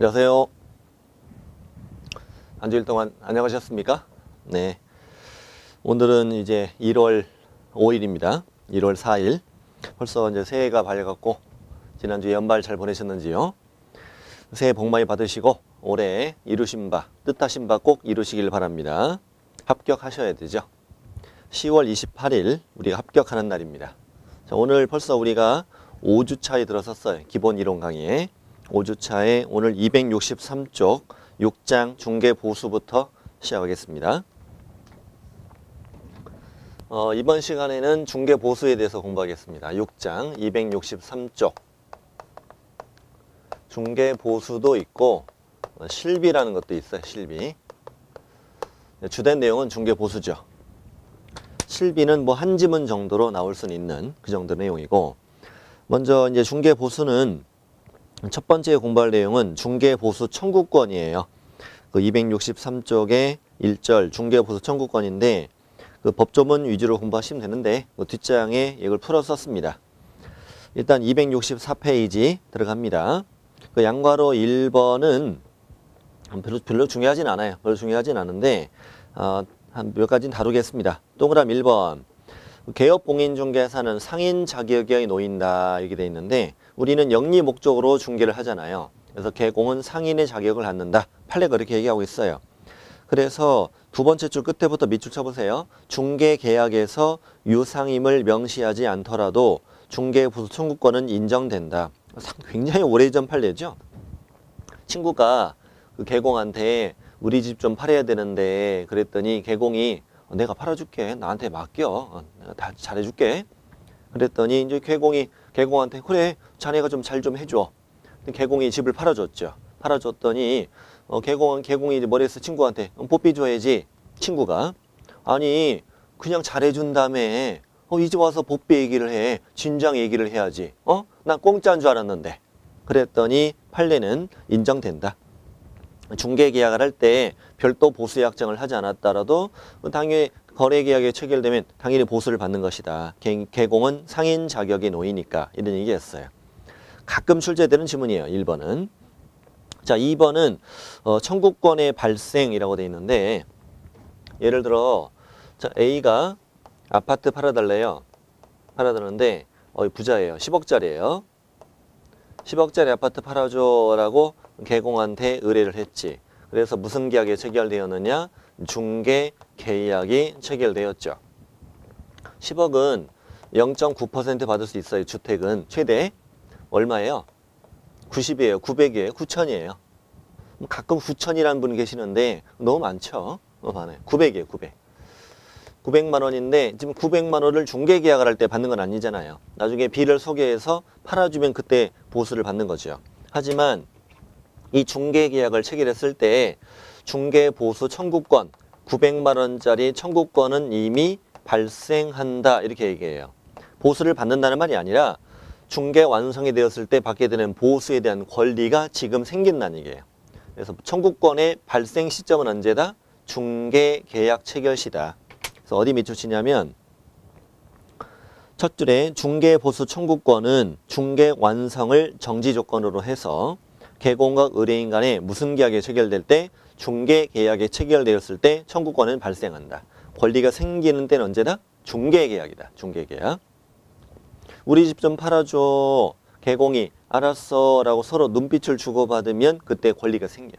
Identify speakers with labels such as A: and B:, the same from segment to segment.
A: 안녕하세요. 한 주일 동안 안녕하셨습니까? 네. 오늘은 이제 1월 5일입니다. 1월 4일. 벌써 이제 새해가 밝아갖고 지난주 연말 잘 보내셨는지요? 새해 복 많이 받으시고 올해 이루신 바, 뜻하신 바 꼭 이루시길 바랍니다. 합격하셔야 되죠. 10월 28일 우리가 합격하는 날입니다. 자, 오늘 벌써 우리가 5주차에 들어섰어요. 기본 이론 강의에. 5주차에 오늘 263쪽 6장 중개보수부터 시작하겠습니다. 이번 시간에는 중개보수에 대해서 공부하겠습니다. 6장 263쪽. 중개보수도 있고 실비라는 것도 있어요. 실비. 주된 내용은 중개보수죠. 실비는 뭐 한 지문 정도로 나올 수는 있는 그 정도 내용이고, 먼저 이제 중개보수는 첫 번째 공부할 내용은 중개보수 청구권이에요. 그 263쪽의 1절 중개보수 청구권인데 그 법조문 위주로 공부하시면 되는데 그 뒷장에 이걸 풀어 썼습니다. 일단 264페이지 들어갑니다. 그 양괄호 1번은 별로 중요하진 않아요. 별로 중요하진 않은데 한 몇 가지는 다루겠습니다. 동그라미 1번. 개업공인중개사는 상인 자격에 놓인다 이렇게 돼 있는데 우리는 영리 목적으로 중개를 하잖아요. 그래서 개공은 상인의 자격을 갖는다. 판례가 그렇게 얘기하고 있어요. 그래서 두 번째 줄 끝에부터 밑줄 쳐보세요. 중개계약에서 유상임을 명시하지 않더라도 중개보수 청구권은 인정된다. 굉장히 오래전 판례죠. 친구가 그 개공한테 우리 집 좀 팔아야 되는데 그랬더니 개공이 내가 팔아줄게. 나한테 맡겨. 내가 다 잘해줄게. 그랬더니 이제 개공한테 그래 자네가 좀 잘 좀 해줘. 개공이 집을 팔아줬죠. 팔아줬더니 개공이 이제 머리에서 친구한테 복비 줘야지. 친구가 아니 그냥 잘해준 다음에 이제 와서 복비 얘기를 해. 진작 얘기를 해야지. 난 공짜인 줄 알았는데. 그랬더니 판례는 인정된다. 중개계약을 할 때 별도 보수 약정을 하지 않았더라도 당연히 거래계약에 체결되면 당연히 보수를 받는 것이다. 개공은 상인 자격에 놓이니까 이런 얘기였어요. 가끔 출제되는 지문이에요. 1번은. 자, 2번은 청구권의 발생이라고 되어 있는데 예를 들어 자, A가 아파트 팔아달래요. 팔아달라는데 부자예요. 10억짜리예요. 10억짜리 아파트 팔아줘라고 개공한테 의뢰를 했지. 그래서 무슨 계약이 체결되었느냐? 중개 계약이 체결되었죠. 10억은 0.9% 받을 수 있어요. 주택은 최대 얼마예요? 90이에요. 900이에요. 9천이에요. 가끔 9천이라는 분 계시는데 너무 많죠. 너무 많아요. 900이에요. 900. 900만 원인데 지금 900만 원을 중개 계약을 할 때 받는 건 아니잖아요. 나중에 B를 소개해서 팔아주면 그때 보수를 받는 거죠. 하지만 이 중개 계약을 체결했을 때 중개 보수 청구권 900만 원짜리 청구권은 이미 발생한다 이렇게 얘기해요. 보수를 받는다는 말이 아니라 중개 완성이 되었을 때 받게 되는 보수에 대한 권리가 지금 생긴다는 얘기예요. 그래서 청구권의 발생 시점은 언제다? 중개 계약 체결 시다. 그래서 어디 밑줄 치냐면 첫 줄에 중개 보수 청구권은 중개 완성을 정지 조건으로 해서 개공과 의뢰인 간에 무슨 계약이 체결될 때 중개 계약이 체결되었을 때 청구권은 발생한다. 권리가 생기는 때는 언제다? 중개 계약이다. 중개 계약. 우리 집 좀 팔아줘. 개공이 알았어 라고 서로 눈빛을 주고받으면 그때 권리가 생겨.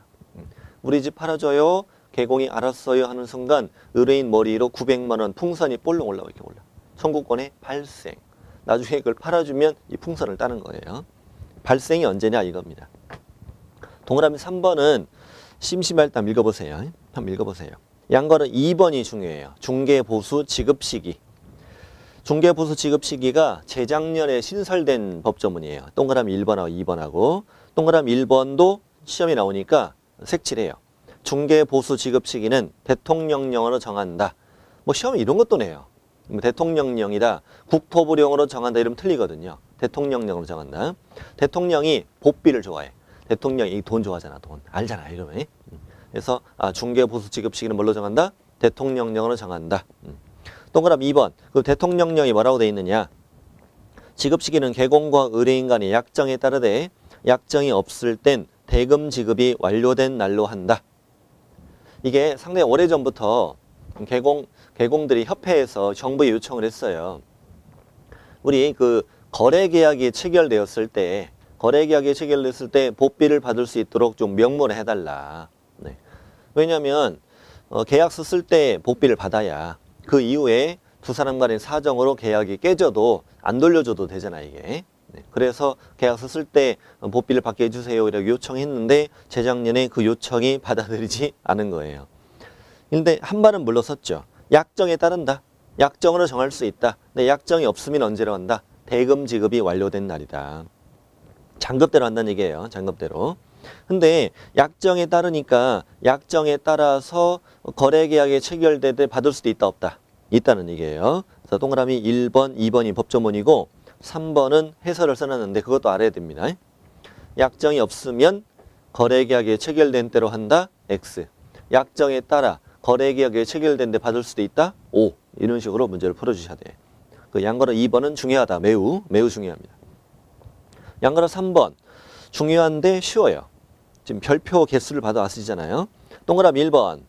A: 우리 집 팔아줘요. 개공이 알았어요 하는 순간 의뢰인 머리로 900만 원 풍선이 볼록 올라와 이렇게 올라. 청구권의 발생. 나중에 그걸 팔아주면 이 풍선을 따는 거예요. 발생이 언제냐 이겁니다. 동그라미 3번은 심심할 때 한번 읽어보세요. 한번 읽어보세요. 양괄호 2번이 중요해요. 중개보수 지급 시기. 중개보수 지급 시기가 재작년에 신설된 법조문이에요. 동그라미 1번하고 2번하고 동그라미 1번도 시험이 나오니까 색칠해요. 중개보수 지급 시기는 대통령령으로 정한다. 뭐 시험에 이런 것도 내요. 대통령령이다. 국토부령으로 정한다 이러면 틀리거든요. 대통령령으로 정한다. 대통령이 복비를 좋아해. 대통령이 돈 좋아하잖아. 돈. 알잖아. 이러면. 그래서 중개보수 지급 시기는 뭘로 정한다? 대통령령으로 정한다. 동그라미 2번. 그 대통령령이 뭐라고 돼 있느냐? 지급 시기는 개공과 의뢰인 간의 약정에 따르되 약정이 없을 땐 대금 지급이 완료된 날로 한다. 이게 상당히 오래전부터 개공들이 협회에서 정부에 요청을 했어요. 우리 그 거래계약이 체결되었을 때 복비를 받을 수 있도록 좀 명문을 해달라. 네. 왜냐하면 계약서 쓸 때 복비를 받아야 그 이후에 두 사람 간의 사정으로 계약이 깨져도 안 돌려줘도 되잖아 이게. 네. 그래서 계약서 쓸 때 복비를 받게 해주세요 이라고 요청했는데 재작년에 그 요청이 받아들이지 않은 거예요. 그런데 한 발은 물러섰죠. 약정에 따른다. 약정으로 정할 수 있다. 근데 약정이 없으면 언제로 한다? 대금 지급이 완료된 날이다. 잔급대로 한다는 얘기예요. 잔급대로. 근데 약정에 따르니까 약정에 따라서 거래계약이 체결될 때 받을 수도 있다 없다. 있다는 얘기예요. 그래서 동그라미 1번, 2번이 법조문이고 3번은 해설을 써놨는데 그것도 알아야 됩니다. 약정이 없으면 거래계약이 체결된 때로 한다. X. 약정에 따라 거래계약이 체결된 데 받을 수도 있다. O. 이런 식으로 문제를 풀어주셔야 돼요. 그 양거로 2번은 중요하다. 매우 중요합니다. 양거로 3번 중요한데 쉬워요. 지금 별표 개수를 받아왔으잖아요. 동그라미 1번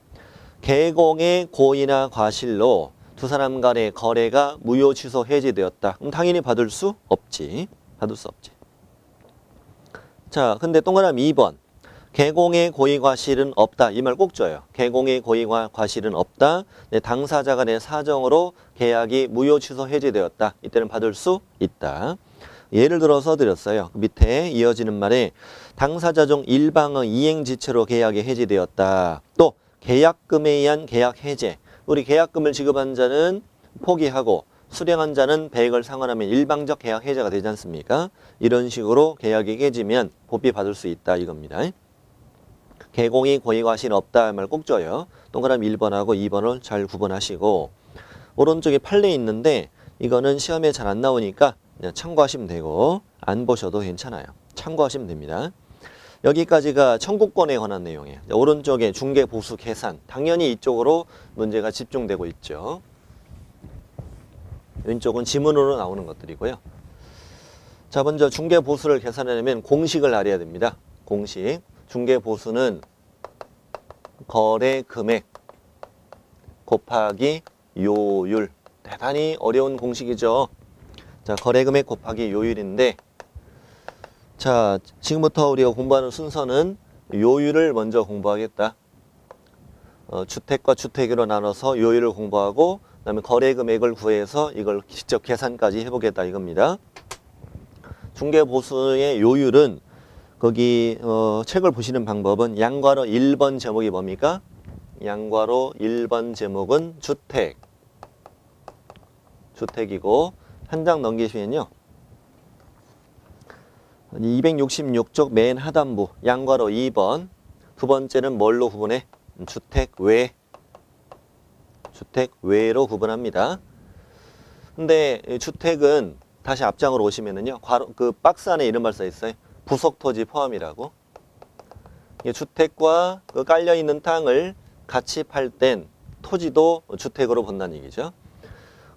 A: 개공의 고의나 과실로 두 사람 간의 거래가 무효 취소 해지되었다. 그럼 당연히 받을 수 없지. 받을 수 없지. 자, 근데 동그라미 2번 개공의 고의 과실은 없다. 이 말 꼭 줘요. 개공의 고의와 과실은 없다. 네, 당사자 간의 사정으로 계약이 무효 취소 해지되었다. 이때는 받을 수 있다. 예를 들어서 드렸어요. 밑에 이어지는 말에 당사자 중 일방의 이행지체로 계약이 해지되었다. 또 계약금에 의한 계약 해제. 우리 계약금을 지급한 자는 포기하고 수령한 자는 배액을 상환하면 일방적 계약 해제가 되지 않습니까? 이런 식으로 계약이 깨지면 복비 받을 수 있다 이겁니다. 개공이 고의 과실은 없다 말 꼭 줘요. 동그라미 1번하고 2번을 잘 구분하시고 오른쪽에 판례 있는데 이거는 시험에 잘 안 나오니까 그냥 참고하시면 되고 안 보셔도 괜찮아요. 참고하시면 됩니다. 여기까지가 청구권에 관한 내용이에요. 오른쪽에 중개보수 계산. 당연히 이쪽으로 문제가 집중되고 있죠. 왼쪽은 지문으로 나오는 것들이고요. 자, 먼저 중개보수를 계산하려면 공식을 알아야 됩니다. 공식. 중개보수는 거래 금액 곱하기 요율. 대단히 어려운 공식이죠. 자, 거래 금액 곱하기 요율인데 자, 지금부터 우리가 공부하는 순서는 요율을 먼저 공부하겠다. 주택과 주택으로 나눠서 요율을 공부하고 그다음에 거래 금액을 구해서 이걸 직접 계산까지 해보겠다 이겁니다. 중개보수의 요율은 거기 책을 보시는 방법은 양괄호 1번 제목이 뭡니까? 양괄호 1번 제목은 주택이고 한 장 넘기시면요. 266쪽 맨 하단부 양괄호 2번 두 번째는 뭘로 구분해? 주택외로 구분합니다. 근데 주택은 다시 앞장으로 오시면은요. 그 박스 안에 이런 말 써 있어요. 부속토지 포함이라고. 주택과 그 깔려있는 땅을 같이 팔 땐 토지도 주택으로 본다는 얘기죠.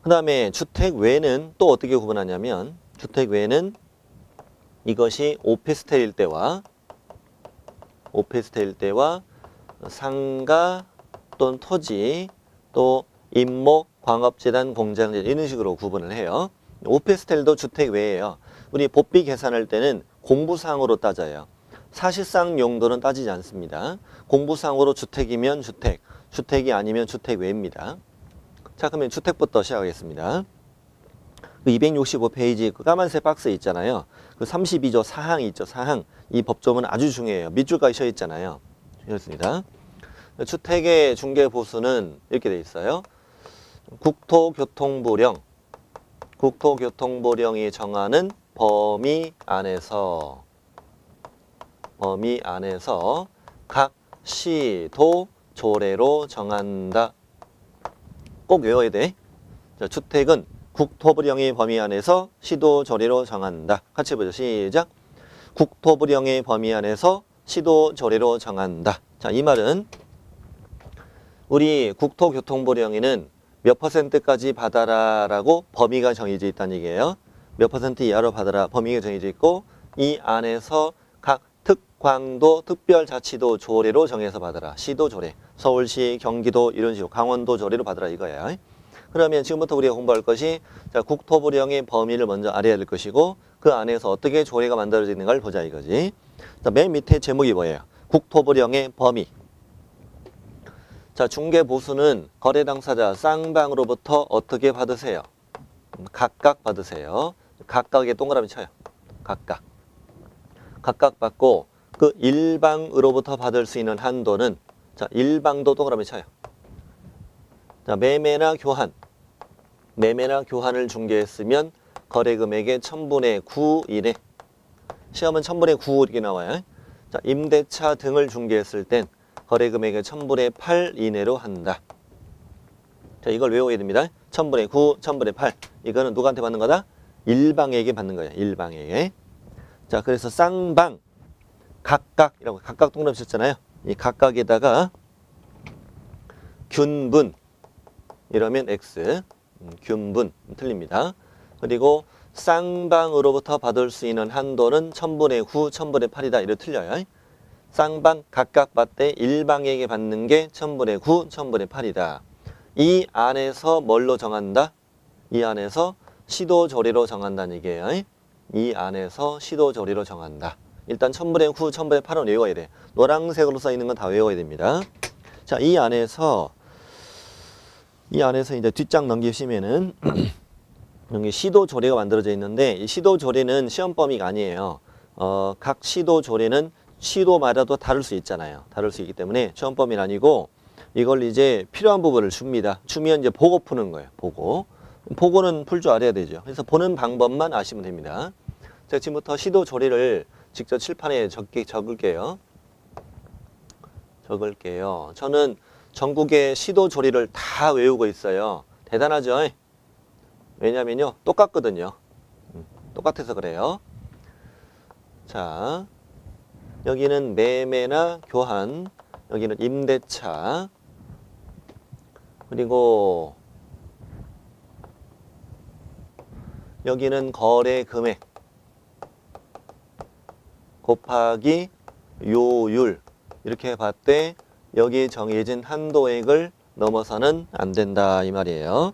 A: 그 다음에 주택 외는 또 어떻게 구분하냐면 주택 외는 이것이 오피스텔일 때와 상가 또는 토지 또 임목, 광업재단, 공장재 이런 식으로 구분을 해요. 오피스텔도 주택 외예요. 우리 복비 계산할 때는 공부상으로 따져요. 사실상 용도는 따지지 않습니다. 공부상으로 주택이면 주택, 주택이 아니면 주택 외입니다. 자, 그러면 주택부터 시작하겠습니다. 그 265페이지 그 까만색 박스 있잖아요. 그 32조 사항이 있죠. 사항. 이 법조문은 아주 중요해요. 밑줄까지 써 있잖아요. 이렇습니다. 주택의 중개보수는 이렇게 돼 있어요. 국토교통부령이 정하는 범위 안에서 각 시도 조례로 정한다. 꼭 외워야 돼. 자, 주택은 국토부령의 범위 안에서 시도 조례로 정한다. 같이 보죠. 시작. 국토부령의 범위 안에서 시도 조례로 정한다. 자, 이 말은 우리 국토교통부령에는 몇 %까지 받아라라고 범위가 정해져 있다는 얘기예요. 몇 % 이하로 받아라 범위가 정해져 있고 이 안에서 각 광도 특별자치도 조례로 정해서 받아라. 시도 조례. 서울시, 경기도 이런 식으로 강원도 조례로 받아라 이거야. 그러면 지금부터 우리가 공부할 것이 자, 국토부령의 범위를 먼저 알아야 될 것이고 그 안에서 어떻게 조례가 만들어지는가를 보자 이거지. 자, 맨 밑에 제목이 뭐예요? 국토부령의 범위. 자, 중개보수는 거래 당사자 쌍방으로부터 어떻게 받으세요? 각각 받으세요. 각각에 동그라미 쳐요. 각각. 각각 받고 그 일방으로부터 받을 수 있는 한도는 자, 일방도 동그라미 쳐요. 자, 매매나 교환. 매매나 교환을 중개했으면 거래금액의 1000분의 9 이내. 시험은 1000분의 9 이렇게 나와요. 자, 임대차 등을 중개했을 땐 거래금액의 1000분의 8 이내로 한다. 자, 이걸 외워야 됩니다. 1000분의 9, 1000분의 8. 이거는 누구한테 받는 거다? 일방에게 받는 거예요. 일방에게. 자, 그래서 쌍방, 각각이라고 각각 동그라미 쳤잖아요. 이 각각에다가 균분 이러면 X. 균분 틀립니다. 그리고 쌍방으로부터 받을 수 있는 한도는 1000분의 9, 1000분의 8이다. 이렇게 틀려요. 쌍방 각각 받되 일방에게 받는 게 1000분의 9, 1000분의 8이다. 이 안에서 뭘로 정한다? 이 안에서 시도조례로 정한다는 얘기예요. 이 안에서 시도조례로 정한다. 일단 1000분의 9, 1000분의 8은 외워야 돼. 노란색으로 써 있는 건 다 외워야 됩니다. 자, 이 안에서 이제 뒷장 넘기시면은 여기 시도조례가 만들어져 있는데 이 시도조례는 시험 범위가 아니에요. 각 시도조례는 시도마다도 다를 수 있잖아요. 다를 수 있기 때문에 시험 범위는 아니고 이걸 이제 필요한 부분을 줍니다. 주면 이제 보고 푸는 거예요. 보고는 풀 줄 알아야 되죠. 그래서 보는 방법만 아시면 됩니다. 제가 지금부터 시도조례를 직접 칠판에 적을게요. 저는 전국의 시도조례를 다 외우고 있어요. 대단하죠? 왜냐면요, 똑같거든요. 똑같아서 그래요. 자, 여기는 매매나 교환, 여기는 임대차, 그리고 여기는 거래 금액 곱하기 요율 이렇게 봤되 여기 정해진 한도액을 넘어서는 안 된다 이 말이에요.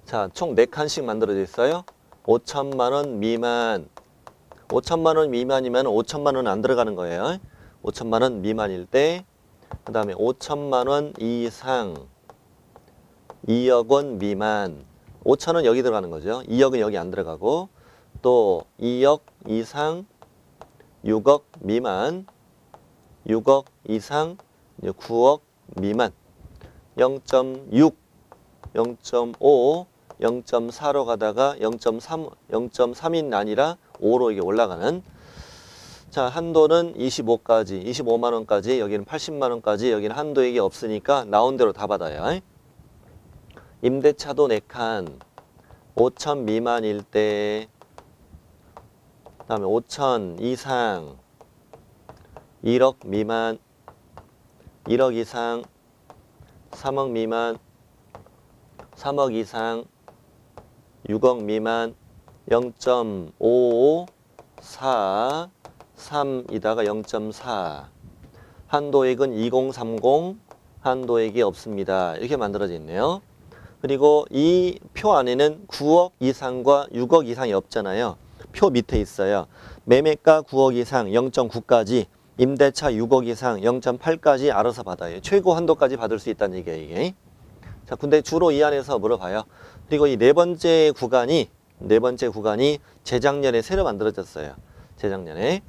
A: 자, 총 4칸씩 만들어져 있어요. 5천만 원 미만. 5천만 원 미만이면 5천만 원 안 들어가는 거예요. 5천만 원 미만일 때, 그 다음에 5천만 원 이상, 2억 원 미만. 5천은 여기 들어가는 거죠. 2억은 여기 안 들어가고, 또 2억 이상, 6억 미만, 6억 이상, 9억 미만, 0.6, 0.5, 0.4로 가다가 0.3이 아니라 5로 이게 올라가는. 자, 한도는 25까지, 25만 원까지, 여기는 80만 원까지, 여기는 한도액이 없으니까 나온 대로 다 받아요. 임대차도 4칸, 5천 미만일 때, 그 다음에 5천 이상, 1억 미만, 1억 이상, 3억 미만, 3억 이상, 6억 미만, 0.5, 4, 3이다가 0.4. 한도액은 2030, 한도액이 없습니다. 이렇게 만들어져 있네요. 그리고 이 표 안에는 9억 이상과 6억 이상이 없잖아요. 표 밑에 있어요. 매매가 9억 이상 0.9까지, 임대차 6억 이상 0.8까지 알아서 받아요. 최고 한도까지 받을 수 있다는 얘기예요, 이게. 자, 근데 주로 이 안에서 물어봐요. 그리고 이 네 번째 구간이 재작년에 새로 만들어졌어요. 재작년에.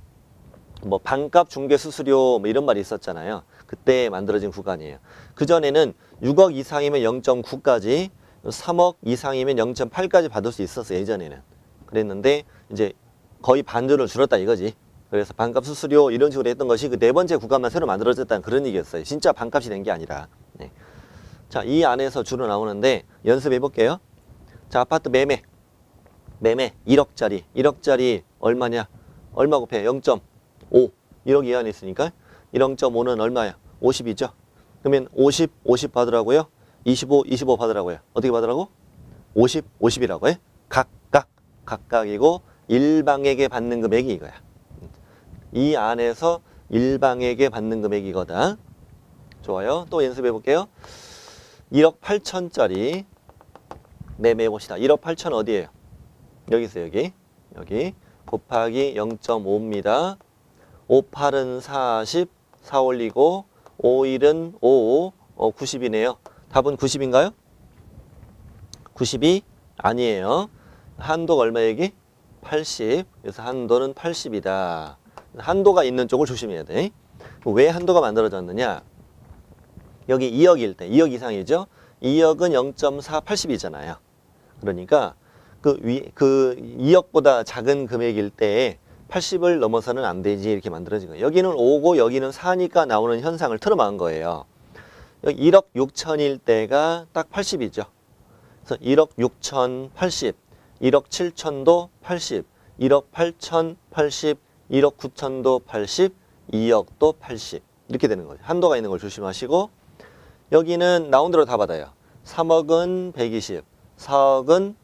A: 뭐 반값 중개 수수료 뭐 이런 말이 있었잖아요. 그때 만들어진 구간이에요. 그전에는 6억 이상이면 0.9까지, 3억 이상이면 0.8까지 받을 수 있었어요. 예전에는. 그랬는데 이제 거의 반으로 줄었다 이거지. 그래서 반값 수수료 이런 식으로 했던 것이 그 네 번째 구간만 새로 만들어졌다는 그런 얘기였어요. 진짜 반값이 된 게 아니라. 네. 자, 이 안에서 주로 나오는데 연습해 볼게요. 자, 아파트 매매 1억짜리 얼마냐? 얼마 곱해? 0.5. 1억 이하 안에 있으니까 1.5는 얼마야? 50이죠. 그러면 50 받으라고요? 25 받으라고요? 어떻게 받으라고? 50이라고 해? 각각이고 일방에게 받는 금액이 이거야. 이 안에서 일방에게 받는 금액이거든. 좋아요. 또 연습해 볼게요. 1억 8천짜리 매매해 봅시다. 1억 8천 어디예요? 여기 있어요. 여기 곱하기 0.5입니다. 5, 8은 40, 4 올리고 5, 1은 5, 90이네요. 답은 90인가요? 90이 아니에요. 한도가 얼마 얘기? 80. 그래서 한도는 80이다. 한도가 있는 쪽을 조심해야 돼. 왜 한도가 만들어졌느냐? 여기 2억일 때, 2억 이상이죠? 2억은 0.4, 80이잖아요. 그러니까 그 2억보다 작은 금액일 때 80을 넘어서는 안 되지 이렇게 만들어진 거예요. 여기는 5고 여기는 4니까 나오는 현상을 틀어막은 거예요. 여기 1억 6천일 때가 딱 80이죠. 그래서 1억 6천 80, 1억 7천도 80, 1억 8천 80, 1억 9천도 80, 2억도 80 이렇게 되는 거죠. 한도가 있는 걸 조심하시고 여기는 나온 대로 다 받아요. 3억은 120, 4억은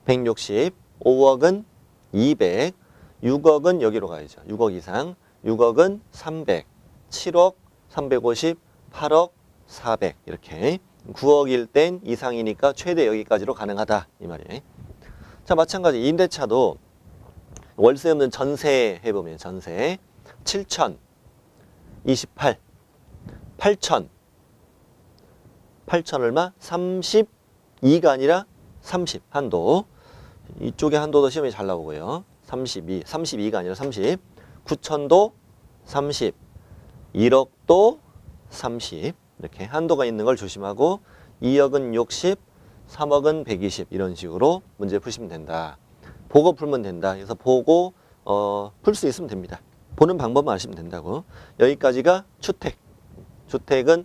A: 160, 5억은 200, 6억은 여기로 가야죠. 6억 이상, 6억은 300, 7억 350, 8억 400 이렇게 9억일 땐 이상이니까 최대 여기까지로 가능하다 이 말이에요. 자, 마찬가지 임대차도 월세 없는 전세 해보면 전세 7천 28 8천 8천 얼마? 32가 아니라 30 한도. 이쪽에 한도도 시험에 잘 나오고요. 32가 아니라 30. 9천도 30. 1억도 30. 이렇게 한도가 있는 걸 조심하고 2억은 60, 3억은 120 이런 식으로 문제 푸시면 된다. 보고 풀면 된다. 그래서 보고 풀 수 있으면 됩니다. 보는 방법만 아시면 된다고. 여기까지가 주택. 주택은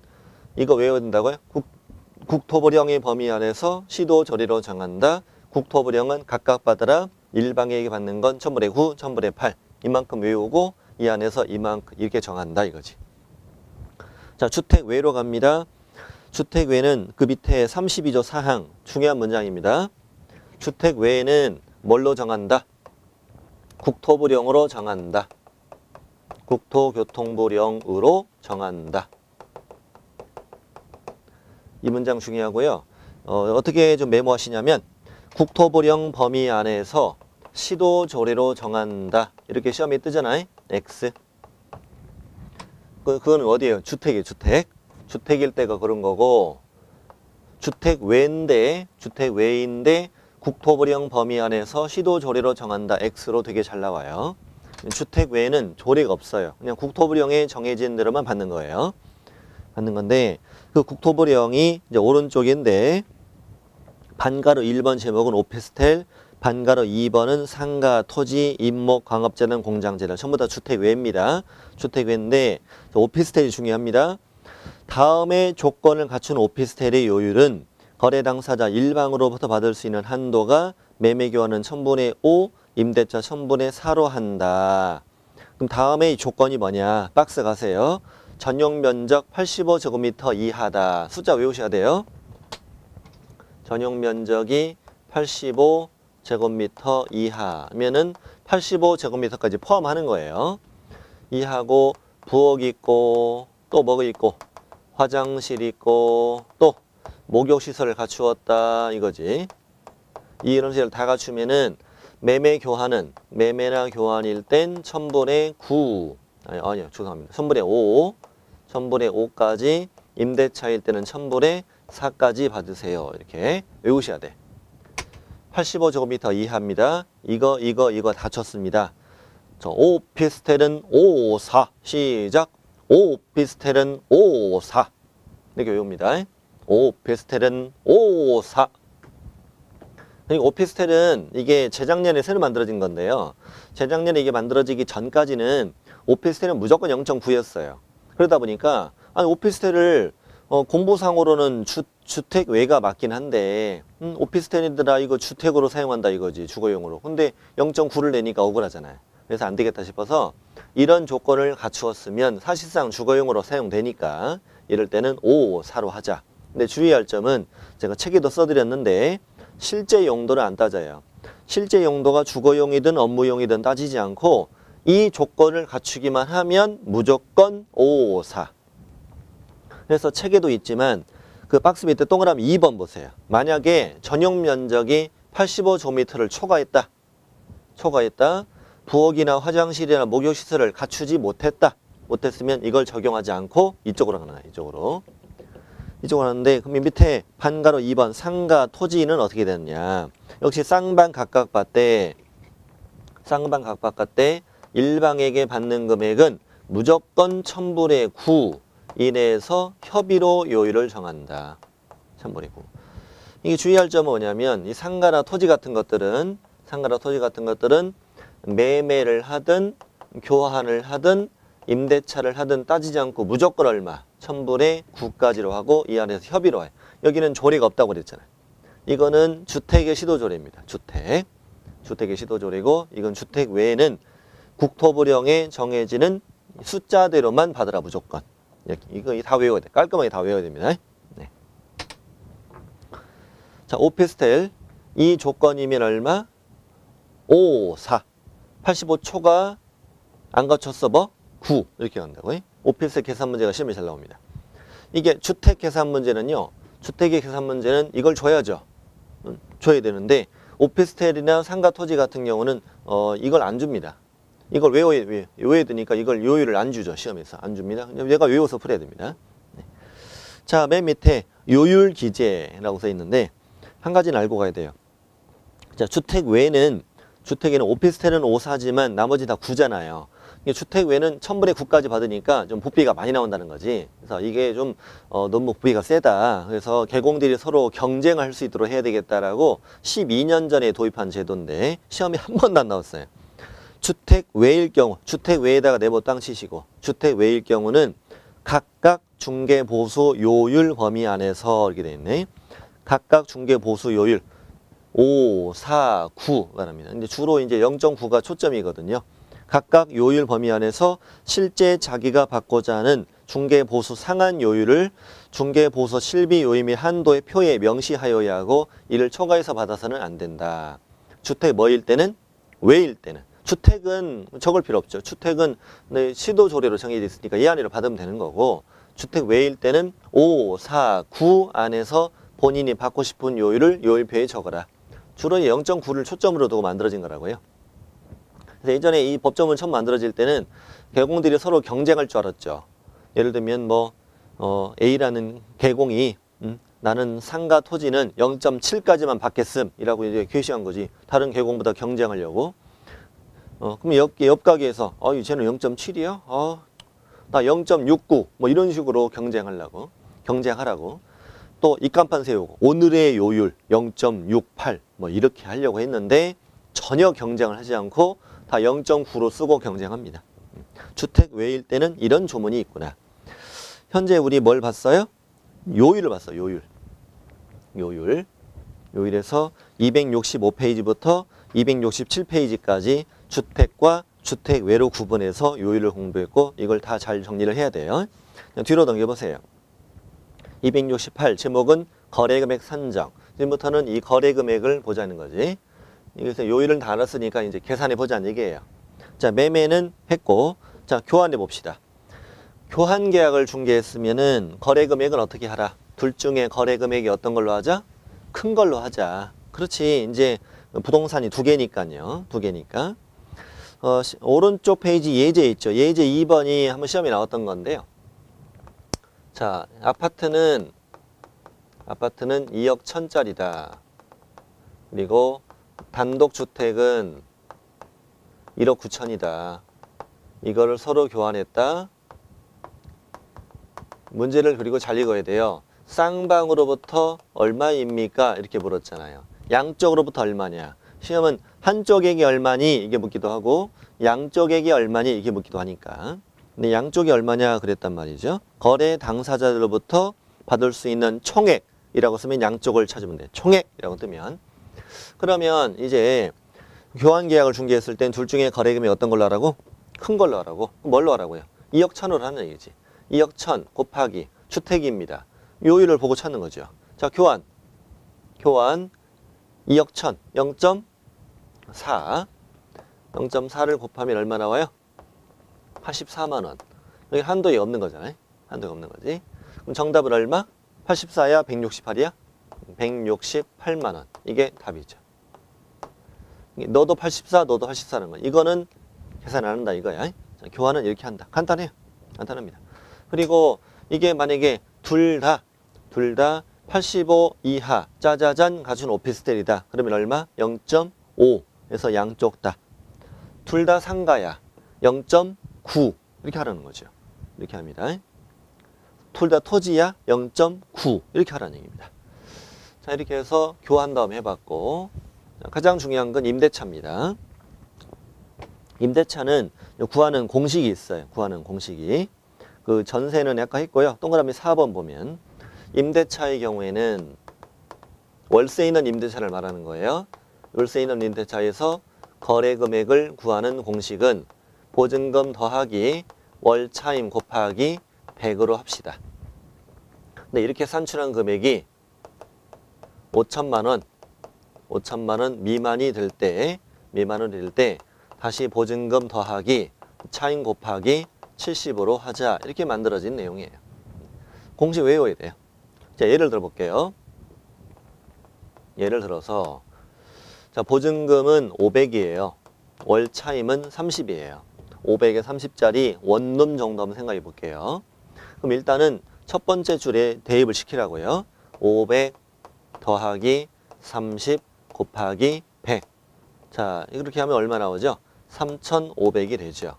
A: 이거 외워야 된다고요? 국토부령의 범위 안에서 시도 조례로 정한다. 국토부령은 각각 받아라. 일방에게 받는 건 1000분의 9, 1000분의 8. 이만큼 외우고 이 안에서 이만큼 이렇게 정한다 이거지. 자, 주택 외로 갑니다. 주택 외는 그 밑에 32조 사항 중요한 문장입니다. 주택 외에는 뭘로 정한다? 국토부령으로 정한다. 국토교통부령으로 정한다. 이 문장 중요하고요. 어떻게 좀 메모하시냐면 국토부령 범위 안에서 시도 조례로 정한다. 이렇게 시험에 뜨잖아요. X. 그건 어디예요? 주택이에요. 주택. 주택일 때가 그런 거고 주택 외인데 국토부령 범위 안에서 시도 조례로 정한다. X로 되게 잘 나와요. 주택 외에는 조례가 없어요. 그냥 국토부령에 정해진 대로만 받는 거예요. 받는 건데 그 국토부령이 이제 오른쪽인데 반가로 1번 제목은 오피스텔, 반가로 2번은 상가, 토지, 임목, 광업재단, 공장재단 전부 다 주택 외입니다. 주택 외인데 오피스텔이 중요합니다. 다음에 조건을 갖춘 오피스텔의 요율은 거래 당사자 일방으로부터 받을 수 있는 한도가 매매교환은 1000분의 5, 임대차 1000분의 4로 한다. 그럼 다음에 이 조건이 뭐냐? 박스 가세요. 전용 면적 85제곱미터 이하다. 숫자 외우셔야 돼요. 전용 면적이 85제곱미터 이하면은 85제곱미터까지 포함하는 거예요. 이하고 부엌 있고 또 뭐가 있고 화장실 있고 또 목욕시설을 갖추었다 이거지. 이런 것을 다 갖추면은 매매 교환은 매매나 교환일 땐 1000분의 9 아니요 죄송합니다. 1000분의 5 1000분의 5까지 임대차일 때는 1000분의 4까지 받으세요. 이렇게 외우셔야 돼. 85제곱미터 이하입니다. 이거 다 쳤습니다. 오피스텔은 54 시작. 오피스텔은 54 이렇게 외웁니다. 오피스텔은 54. 오피스텔은 이게 재작년에 새로 만들어진 건데요. 재작년에 이게 만들어지기 전까지는 오피스텔은 무조건 0.9였어요. 그러다 보니까 아니 오피스텔을 공보상으로는 주택 외가 맞긴 한데 오피스텔이더라 이거 주택으로 사용한다 이거지 주거용으로. 근데 0.9를 내니까 억울하잖아요. 그래서 안 되겠다 싶어서 이런 조건을 갖추었으면 사실상 주거용으로 사용되니까 이럴 때는 5, 4로 하자. 근데 주의할 점은 제가 책에도 써드렸는데 실제 용도를 안 따져요. 실제 용도가 주거용이든 업무용이든 따지지 않고 이 조건을 갖추기만 하면 무조건 554. 그래서 책에도 있지만 그 박스 밑에 동그라미 2번 보세요. 만약에 전용 면적이 85제곱미터를 초과했다. 부엌이나 화장실이나 목욕시설을 갖추지 못했으면 이걸 적용하지 않고 이쪽으로 가는 거야. 이쪽으로 하는데 그럼 밑에 반가로 2번 상가 토지는 어떻게 되느냐. 역시 쌍방 각각밭대 일방에게 받는 금액은 무조건 1000분의 9 이내에서 협의로 요율을 정한다. 1000분의 9. 이게 주의할 점은 뭐냐면 이 상가나 토지 같은 것들은 매매를 하든 교환을 하든 임대차를 하든 따지지 않고 무조건 얼마? 1000분의 9까지로 하고 이 안에서 협의로 해. 여기는 조례가 없다고 그랬잖아요. 이거는 주택의 시도조례입니다. 주택의 시도조례고 이건 주택 외에는 국토부령에 정해지는 숫자대로만 받으라 무조건. 이거 다 외워야 돼. 깔끔하게 다 외워야 됩니다. 네. 자, 오피스텔 이 조건이면 얼마? 5, 4. 85초가 안 갖췄어 뭐? 9 이렇게 간다고. 오피스텔 계산 문제가 시험에 잘 나옵니다. 이게 주택 계산 문제는요. 주택의 계산 문제는 이걸 줘야죠. 줘야 되는데 오피스텔이나 상가 토지 같은 경우는 이걸 안 줍니다. 이걸 외워야 되니까 이걸 요율을 안 주죠. 시험에서 안 줍니다. 얘가 외워서 풀어야 됩니다. 네. 자, 맨 밑에 요율 기재라고 써 있는데 한 가지는 알고 가야 돼요. 자, 주택에는 오피스텔은 5사지만 나머지 다 9잖아요. 주택 외는 1000분의 9까지 받으니까 좀 부피가 많이 나온다는 거지. 그래서 이게 좀 너무 부피가 세다. 그래서 개공들이 서로 경쟁할 수 있도록 해야 되겠다라고 12년 전에 도입한 제도인데 시험에 한 번도 안 나왔어요. 주택 외일 경우, 주택 외에다가 네모 땅 치시고 주택 외일 경우는 각각 중개보수 요율 범위 안에서 이렇게 돼 있네. 각각 중개보수 요율 5, 4, 9 말합니다. 근데 주로 이제 0.9가 초점이거든요. 각각 요율 범위 안에서 실제 자기가 받고자 하는 중개보수 상한 요율을 중개보수 실비 요율 및 한도의 표에 명시하여야 하고 이를 초과해서 받아서는 안 된다. 주택 뭐일 때는? 외일 때는. 주택은 적을 필요 없죠. 주택은 시도조례로 정해져 있으니까 이 안으로 받으면 되는 거고 주택 외일 때는 5, 4, 9 안에서 본인이 받고 싶은 요율을 요율표에 적어라. 주로 0.9를 초점으로 두고 만들어진 거라고요. 그래서 예전에 이 법조문 처음 만들어질 때는 개공들이 서로 경쟁할 줄 알았죠. 예를 들면 A라는 개공이 나는 상가 토지는 0.7까지만 받겠음 이라고 이제 게시한 거지. 다른 개공보다 경쟁하려고. 그럼 옆 가게에서 쟤는 0.7이야? 나 0.69 뭐 이런 식으로 경쟁하라고. 또 입간판 세우고 오늘의 요율 0.68 뭐 이렇게 하려고 했는데 전혀 경쟁을 하지 않고 다 0.9로 쓰고 경쟁합니다. 주택 외일 때는 이런 조문이 있구나. 현재 우리 뭘 봤어요? 요율을 봤어요. 요율에서 265페이지부터 267페이지까지 주택과 주택 외로 구분해서 요율을 공부했고 이걸 다 잘 정리를 해야 돼요. 뒤로 넘겨보세요. 268 제목은 거래금액 산정. 지금부터는 이 거래금액을 보자는 거지. 그래서 요율은 다 알았으니까 이제 계산해 보자는 얘기예요. 자, 매매는 했고, 자, 교환해 봅시다. 교환 계약을 중개했으면은 거래금액은 어떻게 하라? 둘 중에 거래금액이 어떤 걸로 하자? 큰 걸로 하자. 그렇지. 이제 부동산이 두 개니까요. 오른쪽 페이지 예제 있죠. 예제 2번이 한번 시험에 나왔던 건데요. 자, 아파트는 2억 1000짜리다. 그리고 단독주택은 1억 9천이다. 이거를 서로 교환했다. 문제를 그리고 잘 읽어야 돼요. 쌍방으로부터 얼마입니까? 이렇게 물었잖아요. 양쪽으로부터 얼마냐. 시험은 한쪽액이 얼마니? 이게 묻기도 하고 양쪽액이 얼마니? 이게 묻기도 하니까. 근데 양쪽이 얼마냐 그랬단 말이죠. 거래 당사자들로부터 받을 수 있는 총액이라고 쓰면 양쪽을 찾으면 돼. 총액이라고 뜨면. 그러면 이제 교환 계약을 중개했을 땐 둘 중에 거래금이 어떤 걸로 하라고? 큰 걸로 하라고. 뭘로 하라고요? 2억 1000으로 하는 얘기지. 2억 1000 곱하기 주택입니다. 요율을 보고 찾는 거죠. 자, 교환 2억 1000 0.4 0.4를 곱하면 얼마 나와요? 84만 원. 여기 한도에 없는 거잖아요. 한도에 없는 거지. 그럼 정답은 얼마? 84야? 168이야? 168만 원. 이게 답이죠. 너도 84, 너도 84라는 거. 이거는 계산 안 한다 이거야. 자, 교환은 이렇게 한다. 간단해요. 간단합니다. 그리고 이게 만약에 둘 다 85 이하 짜자잔 갖춘 오피스텔이다. 그러면 얼마? 0.5에서 양쪽 다. 둘 다 상가야. 0.9 이렇게 하라는 거죠. 이렇게 합니다. 둘 다 토지야. 0.9 이렇게 하라는 얘기입니다. 자, 이렇게 해서 교환 다음 해봤고, 가장 중요한 건 임대차입니다. 임대차는 구하는 공식이 있어요. 구하는 공식이. 그 전세는 아까 했고요. 동그라미 4번 보면 임대차의 경우에는 월세 있는 임대차를 말하는 거예요. 월세 있는 임대차에서 거래 금액을 구하는 공식은 보증금 더하기 월차임 곱하기 100으로 합시다. 근데 이렇게 산출한 금액이 5천만 원 미만이 될 때 다시 보증금 더하기 차임 곱하기 70으로 하자. 이렇게 만들어진 내용이에요. 공식 외워야 돼요. 자, 예를 들어 볼게요. 예를 들어서 자, 보증금은 500이에요. 월 차임은 30이에요. 500에 30짜리 원룸 정도 한번 생각해 볼게요. 그럼 일단은 첫 번째 줄에 대입을 시키라고요. 500 더하기 30 곱하기 100. 자, 이렇게 하면 얼마 나오죠? 3,500이 되죠.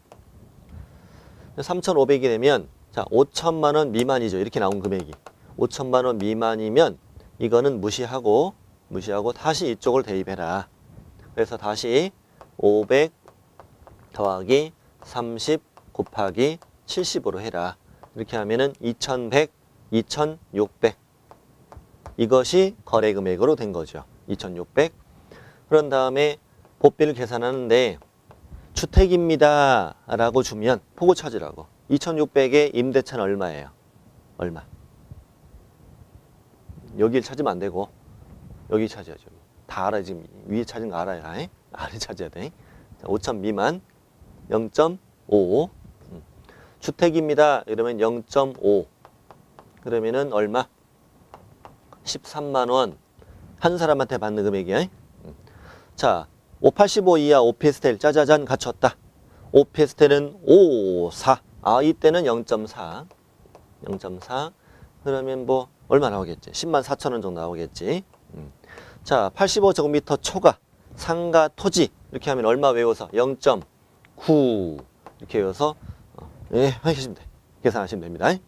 A: 3,500이 되면 자, 5천만 원 미만이죠. 이렇게 나온 금액이. 5천만 원 미만이면 이거는 무시하고 다시 이쪽을 대입해라. 그래서 다시 500 더하기 30 곱하기 70으로 해라. 이렇게 하면은 2,100, 2,600. 이것이 거래 금액으로 된 거죠. 2,600. 그런 다음에 보비를 계산하는데 주택입니다 라고 주면 포고 찾으라고. 2,600에 임대차는 얼마예요? 얼마? 여기를 찾으면 안 되고 여기 찾아야죠. 다 알아. 지금 위에 찾은 거 알아요. 아래 찾아야 돼. 5천 미만 0.5. 주택입니다. 이러면 0.5. 그러면은 얼마? 13만 원. 한 사람한테 받는 금액이야. 자, 585 이하 오피스텔 짜자잔 갖췄다. 오피스텔은 54. 아, 이때는 0.4. 0.4. 그러면 뭐 얼마 나오겠지? 10만 4천 원 정도 나오겠지. 자, 85제곱미터 초과 상가 토지 이렇게 하면 얼마 외워서 0.9 이렇게 외워서 하시면 돼. 계산하시면 됩니다. 네.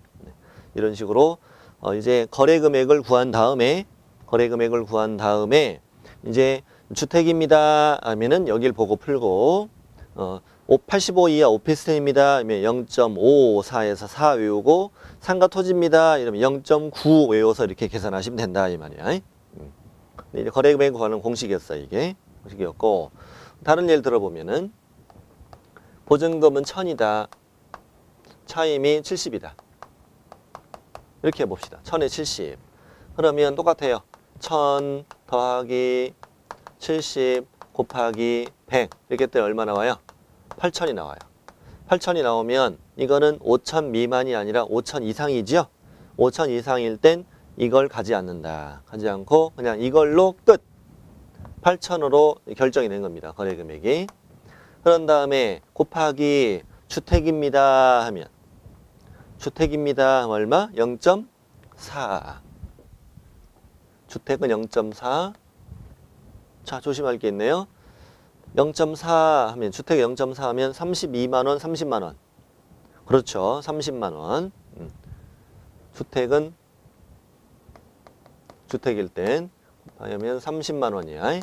A: 이런 식으로 이제 거래 금액을 구한 다음에 이제 주택입니다 하면은 여길 보고 풀고 85 이하 오피스텔입니다 하면 0.54에서 4 외우고 상가 토지입니다 이러면 0.9 외워서 이렇게 계산하시면 된다 이 말이야. 이제 거래 금액 구하는 공식이었어. 이게 공식이었고, 다른 예를 들어보면은 보증금은 1,000이다. 차임이 70이다. 이렇게 해봅시다. 1,000에 70. 그러면 똑같아요. 1,000 더하기 70 곱하기 100 이렇게 때 얼마 나와요? 8,000이 나와요. 8,000이 나오면 이거는 5,000 미만이 아니라 5,000 이상이죠. 5,000 이상일 땐 이걸 가지 않는다. 가지 않고 그냥 이걸로 끝. 8,000으로 결정이 된 겁니다. 거래 금액이. 그런 다음에 곱하기 주택입니다 하면 주택입니다 얼마? 0.4. 주택은 0.4. 자, 조심할 게 있네요. 0.4 하면 주택 0.4 하면 32만 원, 30만 원. 그렇죠. 30만 원. 주택일 땐 하면 30만 원이야.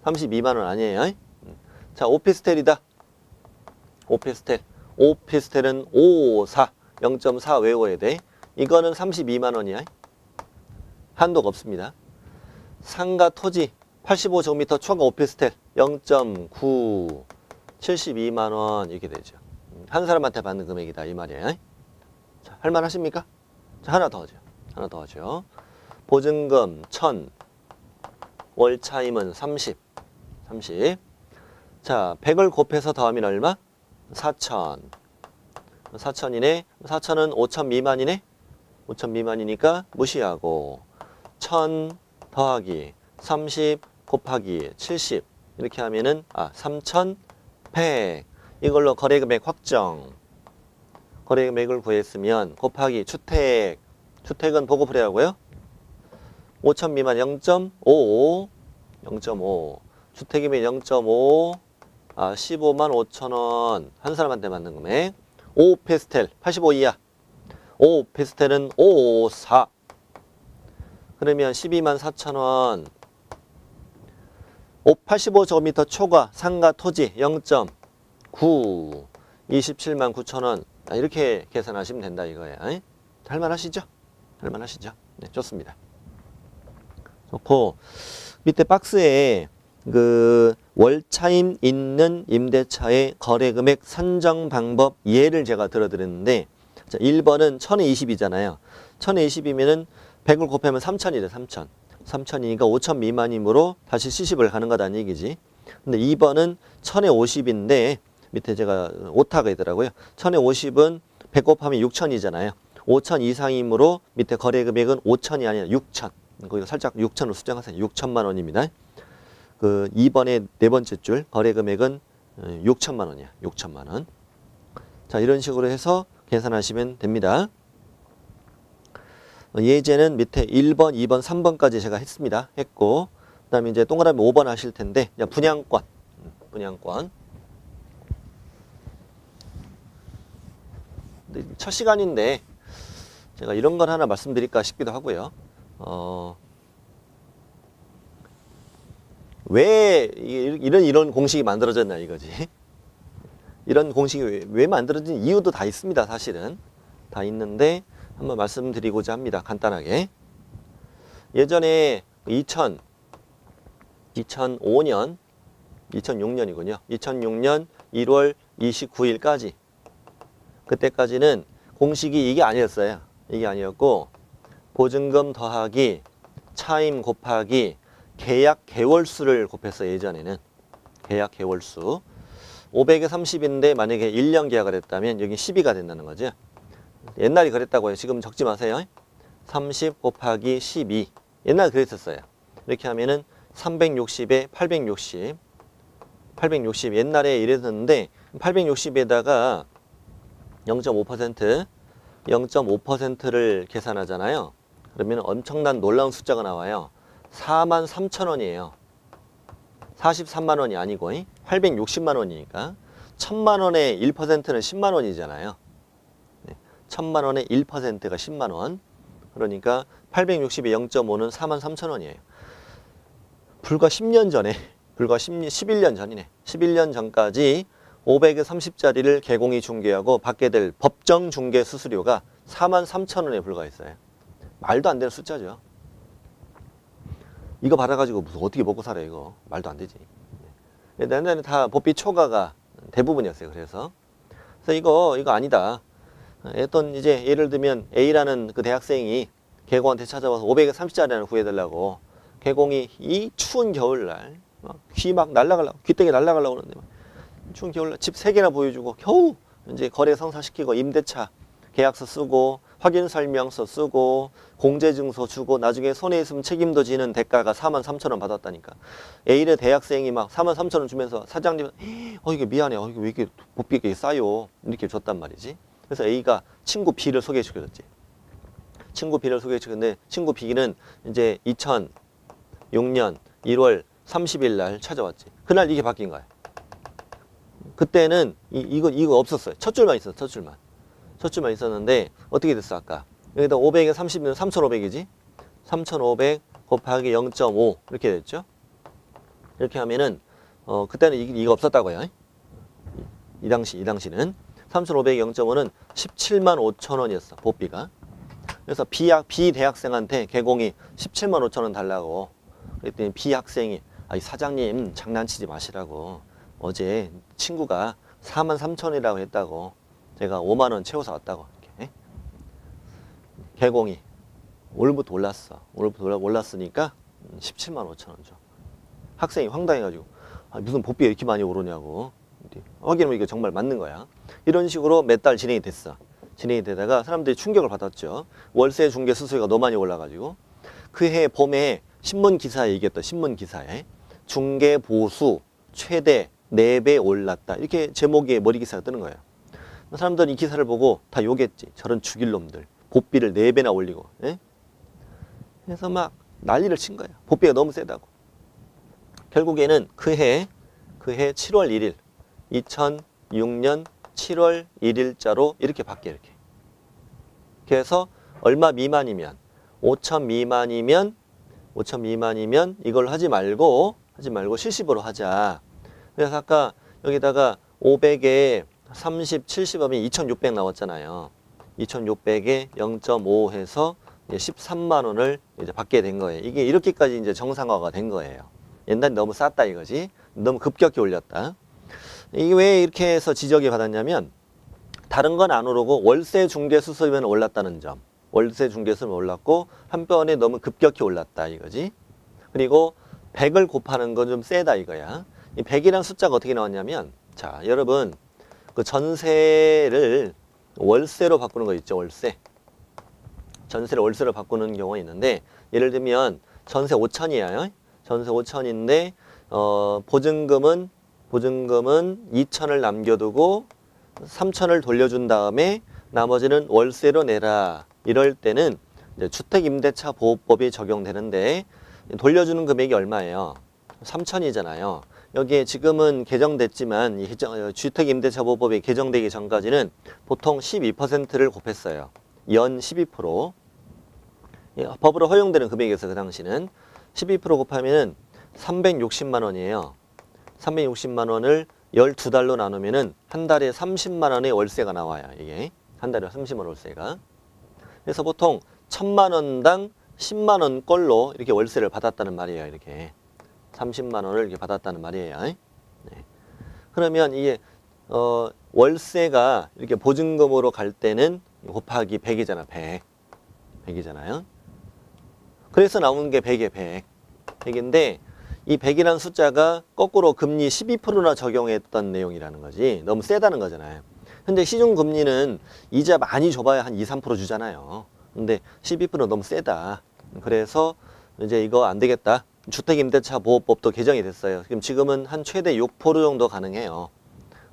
A: 32만 원 아니에요. 자, 오피스텔이다. 오피스텔은 54. 0.4 외워야 돼. 이거는 32만 원이야. 한도가 없습니다. 상가 토지 85제곱미터 초과 오피스텔 0.9 72만 원 이렇게 되죠. 한 사람한테 받는 금액이다 이 말이에요. 자, 할만하십니까? 자, 하나 더 하죠. 보증금 1,000, 월차임은 30. 자, 100을 곱해서 더하면 얼마? 4,000. 4,000이네. 4,000은 5,000 미만이네. 5,000 미만이니까 무시하고 1,000 더하기 30 곱하기 70 이렇게 하면은 3,100. 이걸로 거래금액 확정. 거래금액을 구했으면 곱하기 주택은 보고를 하고요. 5,000 미만 0.55 0.5 주택이면 0.5 15만 5천 원 한 사람한테 맞는 금액. 5오피스텔 85 이하 5오피스텔은 554 그러면 12만 4천 원 85제곱미터 초과 상가 토지 0.9 27만 9천 원 이렇게 계산하시면 된다 이거예요. 할만하시죠? 할만하시죠? 네, 좋습니다. 좋고 밑에 박스에 그 월차임 있는 임대차의 거래금액 산정 방법 예를 제가 들어드렸는데 자, 1번은 1020이잖아요. 1020이면은 100을 곱하면 3000이래. 3000. 3000이니까 5000 미만이므로 다시 시집을 가는 거다는 얘기지. 근데 2번은 1050인데 밑에 제가 오타가 있더라고요. 1050은 100 곱하면 6000이잖아요. 5000 이상이므로 밑에 거래금액은 5000이 아니라 6000. 거기서 살짝 6000으로 수정하세요. 6천만 원입니다. 그 2번의 네 번째 줄 거래금액은 6천만 원이야. 6천만 원. 자, 이런 식으로 해서 계산하시면 됩니다. 예제는 밑에 1번, 2번, 3번까지 제가 했습니다. 했고 그 다음에 이제 동그라미 5번 하실 텐데 분양권. 첫 시간인데 제가 이런 걸 하나 말씀드릴까 싶기도 하고요. 왜 이런 공식이 만들어졌나 이거지. 이런 공식이 왜 만들어진 이유도 다 있습니다. 사실은 다 있는데 한번 말씀드리고자 합니다. 간단하게. 예전에 2005년 2006년이군요. 2006년 1월 29일까지 그때까지는 공식이 이게 아니었어요. 이게 아니었고 보증금 더하기 차임 곱하기 계약 개월수를 곱했어요. 예전에는 계약 개월수 500에 30인데 만약에 1년 계약을 했다면 여기 12가 된다는 거죠. 옛날에 그랬다고요. 지금 적지 마세요. 30 곱하기 12 옛날에 그랬었어요. 이렇게 하면은 360에 860 옛날에 이랬었는데 860에다가 0.5% 0.5%를 계산하잖아요. 그러면 엄청난 놀라운 숫자가 나와요. 43,000원이에요. 43만 원이 아니고 860만 원이니까 1000만 원의 1%는 10만 원이잖아요. 1000만 원의 1%가 10만 원. 그러니까 860의 0.5는 43,000원이에요. 불과 10년 전에, 불과 11년 전이네. 11년 전까지 500에 30짜리를 개공이 중개하고 받게 될 법정 중개 수수료가 43,000원에 불과했어요. 말도 안 되는 숫자죠. 이거 받아가지고 무슨 어떻게 먹고 살아 이거. 말도 안 되지. 옛날에 다 법비 초과가 대부분이었어요. 그래서 이거 아니다. 어떤 이제 예를 들면 A라는 그 대학생이 개공한테 찾아와서 500에 30짜리 하나 구해달라고 개공이 이 추운 겨울날 귀 막 날라가려고 귀때기 날라가려고 그러는데 추운 겨울날 집 3개나 보여주고 겨우 이제 거래 성사시키고 임대차 계약서 쓰고 확인설명서 쓰고 공제증서 주고 나중에 손해 있으면 책임도 지는 대가가 43,000원 받았다니까. A의 대학생이 막 43,000원 주면서 사장님은 이게 미안해. 이게 왜 이렇게 복비가 싸요. 이렇게 줬단 말이지. 그래서 A가 친구 B를 소개시켜줬지. 친구 B를 소개시켰는데 친구 B는 이제 2006년 1월 30일 날 찾아왔지. 그날 이게 바뀐 거야. 그때는 이거 없었어요. 첫 줄만 있었어. 첫 줄만 있었는데 어떻게 됐어 아까? 여기다 500에 30이면 3,500이지? 3,500 곱하기 0.5 이렇게 됐죠? 이렇게 하면은 그때는 이거 없었다고요. 이 당시는 3,500에 0.5는 17만 5천 원이었어. 보비가. 그래서 B 대학생한테 개공이 17만 5천 원 달라고 그랬더니 B 학생이 이 사장님 장난치지 마시라고 어제 친구가 43,000원이라고 했다고 제가 5만 원 채워서 왔다고 이렇게. 개공이 오늘부터 올랐어. 올랐으니까 17만 5천 원 줘. 학생이 황당해가지고 무슨 복비가 이렇게 많이 오르냐고. 확인해보면 이게 정말 맞는 거야. 이런 식으로 몇 달 진행이 됐어. 진행이 되다가 사람들이 충격을 받았죠. 월세 중개 수수료가 너무 많이 올라가지고. 그해 봄에 신문 기사에 얘기했다. 신문 기사에 중개 보수 최대 4배 올랐다. 이렇게 제목에 머리 기사가 뜨는 거예요. 사람들은 이 기사를 보고 다 욕했지. 저런 죽일 놈들. 복비를 4배나 올리고. 예? 그래서 막 난리를 친 거예요. 복비가 너무 세다고. 결국에는 그해 7월 1일 2006년 7월 1일자로 이렇게 바뀌어요. 이렇게. 그래서 얼마 미만이면 5천 미만이면 이걸 하지 말고 실시보로 하자. 그래서 아까 여기다가 500에 30, 70 하면 2,600 나왔잖아요. 2,600에 0.5 해서 13만 원을 이제 받게 된 거예요. 이게 이렇게까지 이제 정상화가 된 거예요. 옛날에 너무 쌌다 이거지. 너무 급격히 올렸다. 이게 왜 이렇게 해서 지적이 받았냐면 다른 건 안 오르고 월세 중개 수수료는 올랐다는 점. 월세 중개 수수료는 올랐고 한 번에 너무 급격히 올랐다 이거지. 그리고 100을 곱하는 건 좀 세다 이거야. 이 100이라는 숫자가 어떻게 나왔냐면 자, 여러분 그 전세를 월세로 바꾸는 거 있죠. 월세. 전세를 월세로 바꾸는 경우가 있는데 예를 들면 전세 5천이에요. 전세 5천인데 보증금은 2천을 남겨두고 3천을 돌려준 다음에 나머지는 월세로 내라. 이럴 때는 이제 주택임대차 보호법이 적용되는데 돌려주는 금액이 얼마예요? 3천이잖아요. 여기에 지금은 개정됐지만 이 주택임대차 보호법이 개정되기 전까지는 보통 12%를 곱했어요. 연 12%. 법으로 허용되는 금액이었어요. 그 당시는. 12% 곱하면 360만 원이에요. 360만 원을 12달로 나누면은 한 달에 30만 원의 월세가 나와요. 이게 한 달에 30만 원 월세가. 그래서 보통 1,000만 원당 10만 원 꼴로 이렇게 월세를 받았다는 말이에요. 이렇게 30만 원을 이렇게 받았다는 말이에요. 네. 그러면 이게 월세가 이렇게 보증금으로 갈 때는 곱하기 100이잖아. 100이잖아요. 그래서 나오는 게 100이에요. 100인데 이 100이라는 숫자가 거꾸로 금리 12%나 적용했던 내용이라는 거지. 너무 세다는 거잖아요. 근데 시중금리는 이자 많이 줘봐야 한 2, 3% 주잖아요. 근데 12% 너무 세다. 그래서 이제 이거 안 되겠다. 주택임대차 보호법도 개정이 됐어요. 지금은 한 최대 6% 정도 가능해요.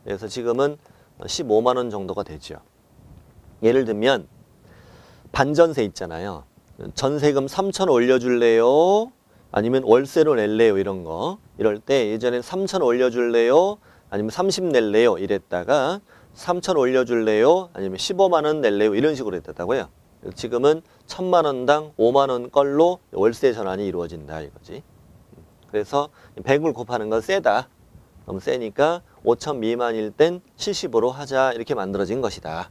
A: 그래서 지금은 15만 원 정도가 되죠. 예를 들면 반전세 있잖아요. 전세금 3천 올려줄래요? 아니면 월세로 낼래요? 이런 거. 이럴 때 예전엔 3천 올려줄래요? 아니면 30 낼래요? 이랬다가 3천 올려줄래요? 아니면 15만 원 낼래요? 이런 식으로 했다고요. 지금은 1,000만 원당 5만 원 걸로 월세 전환이 이루어진다 이거지. 그래서 100을 곱하는 건 세다. 너무 세니까 5천 미만일 땐 70으로 하자 이렇게 만들어진 것이다.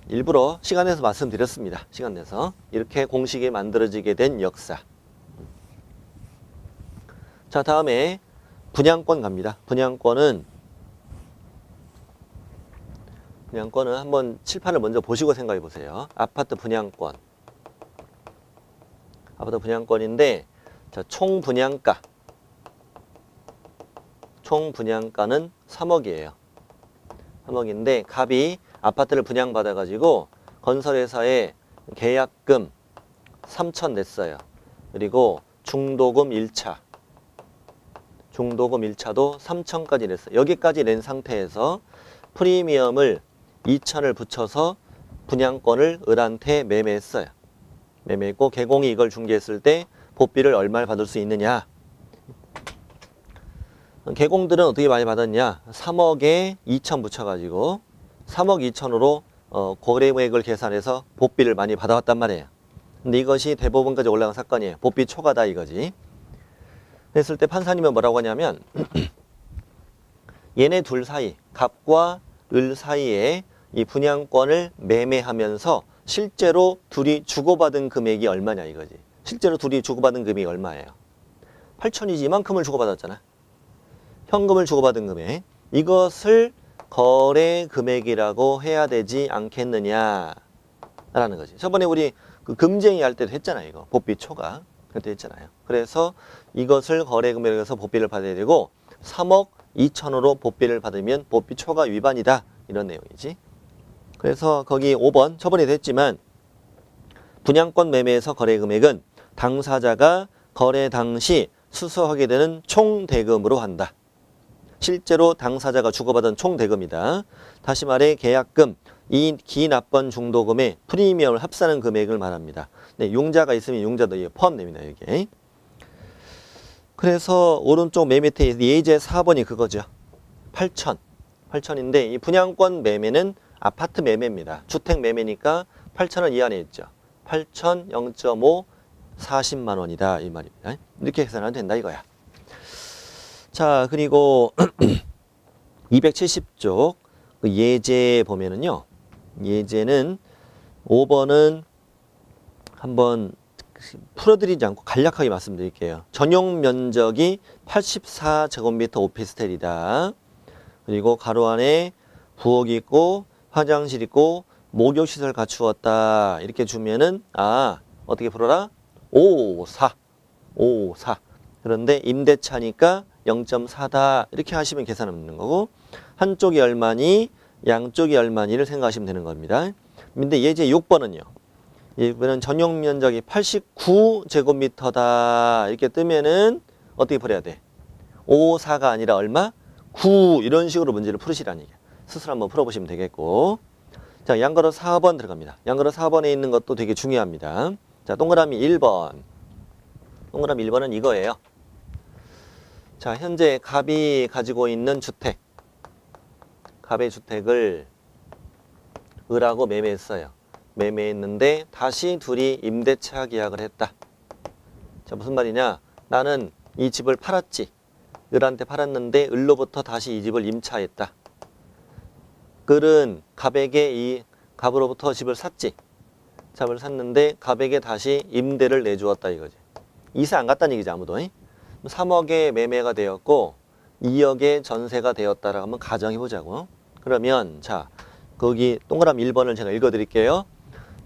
A: 일부러 시간 내서 말씀드렸습니다. 시간 내서 이렇게 공식이 만들어지게 된 역사. 자, 다음에 분양권 갑니다. 분양권은 한번 칠판을 먼저 보시고 생각해 보세요. 아파트 분양권. 아파트 분양권인데 자, 총 분양가는 3억이에요. 3억인데 갑이 아파트를 분양받아 가지고 건설회사에 계약금 3천 냈어요. 그리고 중도금 1차도 3천까지 냈어요. 여기까지 낸 상태에서 프리미엄을 2천을 붙여서 분양권을 을한테 매매했어요. 매매했고 개공이 이걸 중개했을 때 보비를 얼마를 받을 수 있느냐. 개공들은 어떻게 많이 받았냐. 3억에 2천 붙여가지고 3억 2천으로 거래액을 계산해서 보비를 많이 받아왔단 말이에요. 근데 이것이 대법원까지 올라간 사건이에요. 보비 초과다 이거지. 그랬을 때 판사님은 뭐라고 하냐면 얘네 둘 사이, 갑과 을 사이에 이 분양권을 매매하면서 실제로 둘이 주고받은 금액이 얼마냐 이거지. 실제로 둘이 주고받은 금액이 얼마예요? 8천이지. 이만큼을 주고받았잖아. 현금을 주고받은 금액. 이것을 거래 금액이라고 해야 되지 않겠느냐 라는 거지. 저번에 우리 그 금쟁이 할 때도 했잖아요. 이거 보비 초과. 그렇게 있잖아요. 그래서 이것을 거래금액에서 보비를 받아야 되고 3억 2천으로 보비를 받으면 보비 초과 위반이다. 이런 내용이지. 그래서 거기 5번 처분이 됐지만 분양권 매매에서 거래금액은 당사자가 거래 당시 수수하게 되는 총대금으로 한다. 실제로 당사자가 주고받은 총대금이다. 다시 말해 계약금, 이 기납번 중도금의 프리미엄을 합산한 금액을 말합니다. 네, 융자가 있으면 융자도 포함됩니다. 이게. 그래서 오른쪽 맨 밑에 예제 4번이 그거죠. 8천. 8천인데 이 분양권 매매는 아파트 매매입니다. 주택 매매니까 8천은 이 안에 있죠. 8천 0.5 40만 원이다. 이 말입니다. 이렇게 계산하면 된다 이거야. 자, 그리고 270쪽 그 예제 보면은요. 예제는 5번은 한번 풀어드리지 않고 간략하게 말씀드릴게요. 전용 면적이 84제곱미터 오피스텔이다. 그리고 가로 안에 부엌이 있고 화장실 있고 목욕시설 갖추었다. 이렇게 주면은 어떻게 풀어라? 5, 4. 그런데 임대차니까 0.4다. 이렇게 하시면 계산하는 거고 한쪽이 얼마니 양쪽이 얼마니를 생각하시면 되는 겁니다. 근데 예제 6번은요. 이번엔 전용 면적이 89제곱미터다. 이렇게 뜨면은 어떻게 풀어야 돼? 5, 4가 아니라 얼마? 9 이런 식으로 문제를 풀으시라는 얘기야. 스스로 한번 풀어보시면 되겠고. 자, 양가로 4번 들어갑니다. 양가로 4번에 있는 것도 되게 중요합니다. 자, 동그라미 1번. 동그라미 1번은 이거예요. 자, 현재 갑이 가지고 있는 주택. 갑의 주택을 을하고 매매했어요. 매매했는데 다시 둘이 임대차 계약을 했다. 자, 무슨 말이냐? 나는 이 집을 팔았지. 을한테 팔았는데 을로부터 다시 이 집을 임차했다. 을은 갑에게 이 갑으로부터 집을 샀지. 집을 샀는데 갑에게 다시 임대를 내주었다 이거지. 이사 안 갔다는 얘기지 아무도. 3억에 매매가 되었고 2억에 전세가 되었다라고 한번 가정해 보자고. 그러면 자, 거기 동그라미 1번을 제가 읽어 드릴게요.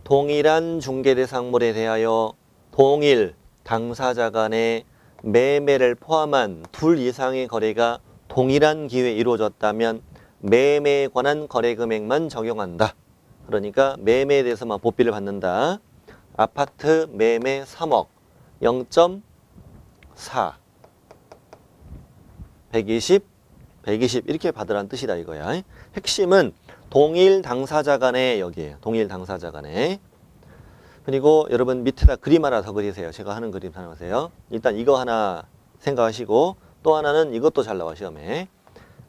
A: 동일한 중개대상물에 대하여 동일 당사자 간의 매매를 포함한 둘 이상의 거래가 동일한 기회에 이루어졌다면 매매에 관한 거래 금액만 적용한다. 그러니까 매매에 대해서만 보비를 받는다. 아파트 매매 3억 0.4 120 이렇게 받으라는 뜻이다 이거야. 핵심은 동일 당사자 간의 여기에요. 동일 당사자 간의. 그리고 여러분 밑에다 그림 하나 더 그리세요. 제가 하는 그림 하나 하세요. 일단 이거 하나 생각하시고 또 하나는 이것도 잘 나와 시험에.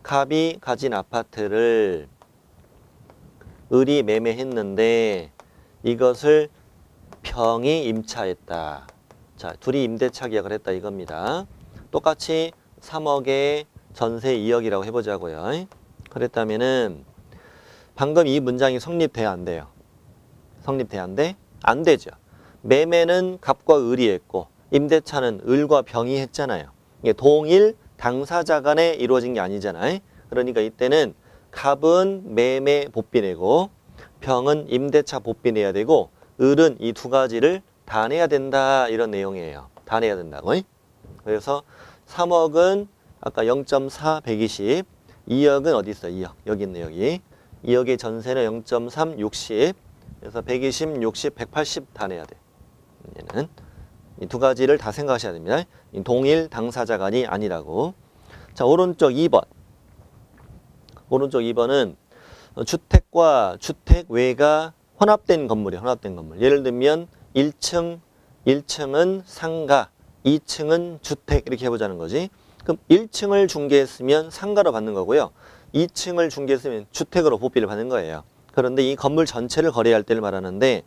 A: 갑이 가진 아파트를 을이 매매했는데 이것을 병이 임차했다. 자, 둘이 임대차 계약을 했다 이겁니다. 똑같이 3억에 전세 2억이라고 해보자고요. 그랬다면은 방금 이 문장이 성립돼야 안 돼요. 성립돼야 안 돼? 안 되죠. 매매는 갑과 을이 했고 임대차는 을과 병이 했잖아요. 이게 동일 당사자 간에 이루어진 게 아니잖아요. 그러니까 이때는 갑은 매매 복비 내고 병은 임대차 복비 내야 되고 을은 이 두 가지를 다 내야 된다 이런 내용이에요. 다 내야 된다고. 그래서 3억은 아까 0.4 120 2억은 어디 있어? 2억 여기 있네 여기. 2억의 전세는 0.3 60 그래서 120 60 180 다 내야 돼. 얘는 이 두 가지를 다 생각하셔야 됩니다. 동일 당사자 간이 아니라고. 자, 오른쪽 2번. 오른쪽 2번은 주택과 주택 외가 혼합된 건물이에요. 혼합된 건물. 예를 들면 1층은 상가, 2층은 주택 이렇게 해보자는 거지. 그럼 1층을 중개했으면 상가로 받는 거고요. 2층을 중개했으면 주택으로 보비를 받는 거예요. 그런데 이 건물 전체를 거래할 때를 말하는데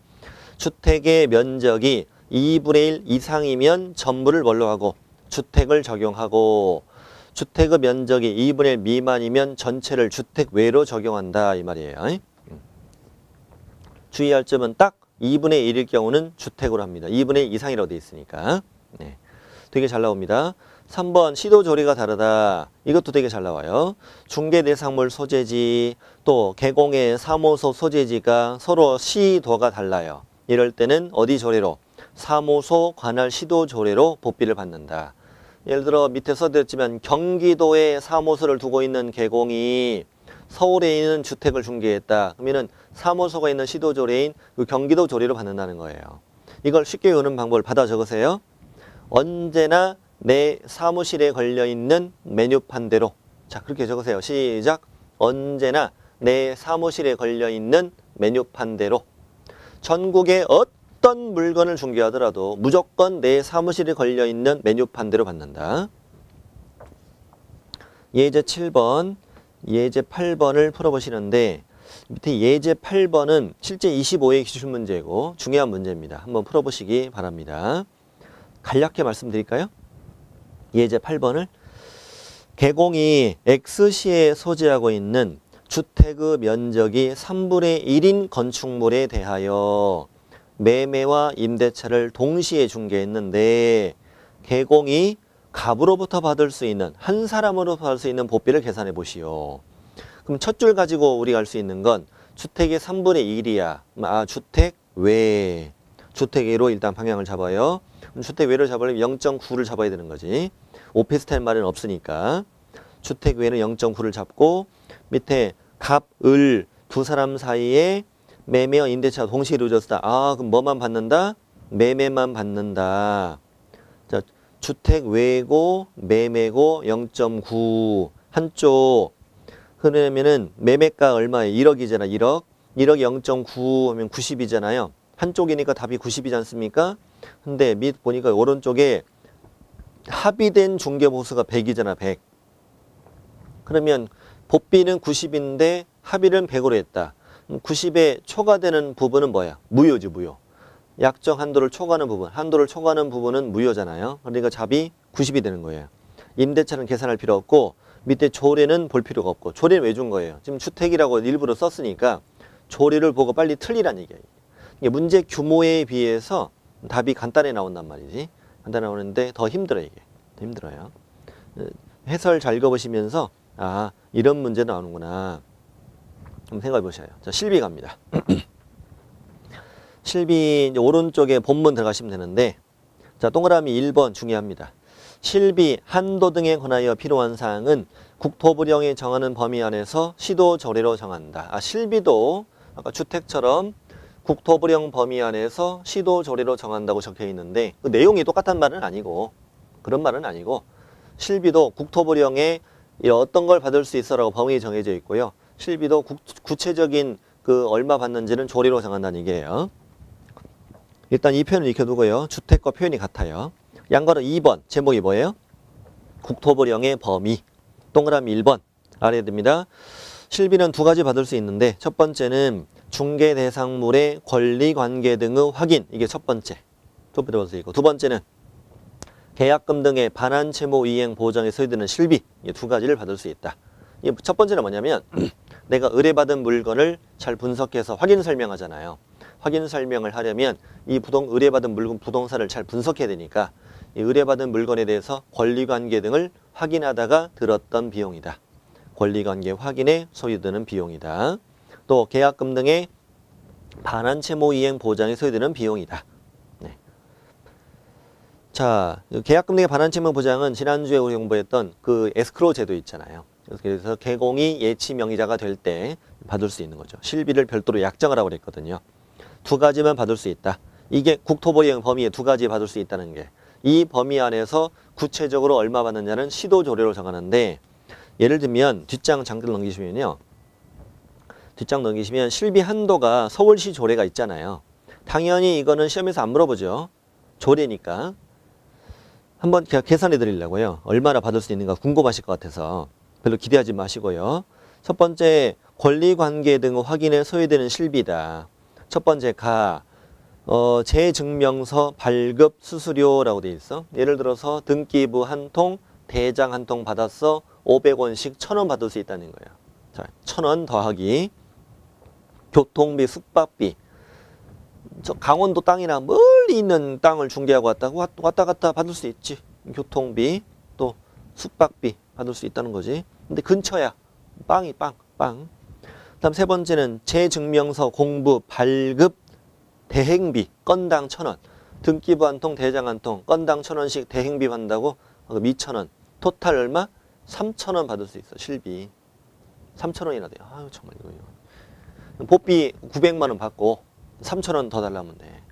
A: 주택의 면적이 2분의 1 이상이면 전부를 뭘로 하고 주택을 적용하고 주택의 면적이 2분의 1 미만이면 전체를 주택 외로 적용한다 이 말이에요. 주의할 점은 딱 2분의 1일 경우는 주택으로 합니다. 2분의 1 이상이라고 되어 있으니까. 네. 되게 잘 나옵니다. 3번 시도조리가 다르다. 이것도 되게 잘 나와요. 중개대상물 소재지 또 개공의 사무소 소재지가 서로 시도가 달라요. 이럴 때는 어디 조리로? 사무소 관할 시도조례로 복비를 받는다. 예를 들어 밑에 써드렸지만 경기도에 사무소를 두고 있는 개공이 서울에 있는 주택을 중개했다. 그러면은 사무소가 있는 시도조례인 그 경기도 조례로 받는다는 거예요. 이걸 쉽게 외우는 방법을 받아 적으세요. 언제나 내 사무실에 걸려있는 메뉴판대로. 자, 그렇게 적으세요. 시작. 언제나 내 사무실에 걸려있는 메뉴판대로. 전국의 어떤 물건을 중개하더라도 무조건 내 사무실에 걸려있는 메뉴판대로 받는다. 예제 7번, 예제 8번을 풀어보시는데 밑에 예제 8번은 실제 25회 기출문제고 중요한 문제입니다. 한번 풀어보시기 바랍니다. 간략히 말씀드릴까요? 예제 8번을 개공이 X시에 소재하고 있는 주택의 면적이 3분의 1인 건축물에 대하여 매매와 임대차를 동시에 중개했는데 개공이 갑으로부터 받을 수 있는 한 사람으로부터 받을 수 있는 복비를 계산해 보시오. 그럼 첫 줄 가지고 우리가 알 수 있는 건 주택의 3분의 1이야. 아, 주택 외. 주택 외로 일단 방향을 잡아요. 그럼 주택 외를 잡으려면 0.9를 잡아야 되는 거지. 오피스텔 말은 없으니까. 주택 외는 0.9를 잡고 밑에 갑, 을 두 사람 사이에 매매와 임대차가 동시에 이루어졌다. 아, 그럼 뭐만 받는다? 매매만 받는다. 자, 주택 외고 매매고 0.9 한쪽. 그러면은 매매가 얼마예요? 1억이잖아. 1억. 1억 0.9 하면 90이잖아요. 한쪽이니까 답이 90이지 않습니까? 근데 밑 보니까 오른쪽에 합의된 중개보수가 100이잖아. 100. 그러면 복비는 90인데 합의는 100으로 했다. 90에 초과되는 부분은 뭐야? 무효지, 무효. 약정 한도를 초과하는 부분. 한도를 초과하는 부분은 무효잖아요. 그러니까 답이 90이 되는 거예요. 임대차는 계산할 필요 없고 밑에 조례는 볼 필요가 없고. 조례는 왜 준 거예요? 지금 주택이라고 일부러 썼으니까 조례를 보고 빨리 틀리란 얘기예요. 이게 문제 규모에 비해서 답이 간단히 나온단 말이지. 간단히 나오는데 더 힘들어 이게. 더 힘들어요. 해설 잘 읽어보시면서 아, 이런 문제 나오는구나. 한번 생각해 보셔요. 자, 실비 갑니다. 실비 이제 오른쪽에 본문 들어가시면 되는데 자, 동그라미 1번 중요합니다. 실비, 한도 등에 관하여 필요한 사항은 국토부령이 정하는 범위 안에서 시도조례로 정한다. 아, 실비도 아까 주택처럼 국토부령 범위 안에서 시도조례로 정한다고 적혀 있는데 그 내용이 똑같단 말은 아니고 그런 말은 아니고 실비도 국토부령에 어떤 걸 받을 수 있어라고 범위 정해져 있고요. 실비도 구체적인 그 얼마 받는지는 조례로 정한다는 얘기예요. 일단 이 표현을 익혀두고요. 주택과 표현이 같아요. 양거는 2번 제목이 뭐예요? 국토부령의 범위. 동그라미 1번 아래에 듭니다. 실비는 두 가지 받을 수 있는데 첫 번째는 중개 대상물의 권리관계 등의 확인. 이게 첫 번째. 두 번째는 계약금 등의 반환 채무 이행 보장에 소요되는 실비. 이 두 가지를 받을 수 있다. 첫 번째는 뭐냐면 내가 의뢰받은 물건을 잘 분석해서 확인 설명하잖아요. 확인 설명을 하려면 이 의뢰받은 물건 부동산을 잘 분석해야 되니까 이 의뢰받은 물건에 대해서 권리관계 등을 확인하다가 들었던 비용이다. 권리관계 확인에 소요되는 비용이다. 또 계약금 등의 반환 채무 이행 보장에 소요되는 비용이다. 네. 자, 계약금 등의 반환 채무 보장은 지난주에 우리 공부했던 그 에스크로우 제도 있잖아요. 그래서 개공이 예치 명의자가 될 때 받을 수 있는 거죠. 실비를 별도로 약정을 하고 그랬거든요. 두 가지만 받을 수 있다. 이게 국토부령 범위에 두 가지 받을 수 있다는 게 이 범위 안에서 구체적으로 얼마 받느냐는 시도조례로 정하는데 예를 들면 뒷장 잠깐 넘기시면요. 뒷장 넘기시면 실비 한도가 서울시 조례가 있잖아요. 당연히 이거는 시험에서 안 물어보죠. 조례니까. 한번 계산해 드리려고요. 얼마나 받을 수 있는가 궁금하실 것 같아서 별로 기대하지 마시고요. 첫 번째 권리관계 등 확인에 소요되는 실비다. 첫 번째 재증명서 발급 수수료라고 돼 있어. 예를 들어서 등기부 한 통, 대장 한 통 받았어. 500원씩 1000원 받을 수 있다는 거예요. 자, 1000원 더하기 교통비, 숙박비. 저 강원도 땅이나 멀리 있는 땅을 중개하고 왔다 갔다 받을 수 있지. 교통비 또 숙박비 받을 수 있다는 거지. 근데 근처야. 빵. 다음 세 번째는 재증명서 공부 발급 대행비 건당 1000원. 등기부 한 통, 대장 한 통, 건당 1,000원씩 대행비 받는다고? 그럼 2,000원. 토탈 얼마? 3,000원 받을 수 있어, 실비. 3,000원이나 돼요. 아유, 정말 이거. 보비 900만 원 받고 3,000원 더 달라면 돼.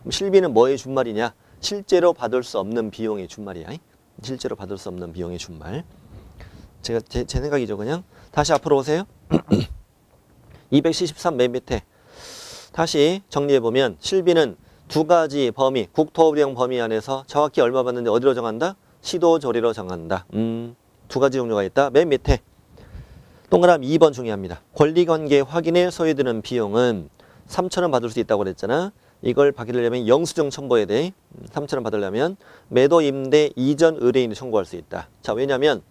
A: 그럼 실비는 뭐의 준말이냐? 실제로 받을 수 없는 비용의 준말이야. 실제로 받을 수 없는 비용의 준말. 제 생각이죠, 그냥. 다시 앞으로 오세요. 273 맨 밑에. 다시 정리해보면 실비는 두 가지 범위, 국토부령 범위 안에서 정확히 얼마 받는데 어디로 정한다? 시도조리로 정한다. 두 가지 종류가 있다. 맨 밑에 동그라미 2번 중요합니다. 권리관계 확인에 소요되는 비용은 3,000원 받을 수 있다고 그랬잖아. 이걸 받으려면 영수증 첨부해야 돼. 3,000원 받으려면 매도 임대 이전 의뢰인이 청구할 수 있다. 자, 왜냐면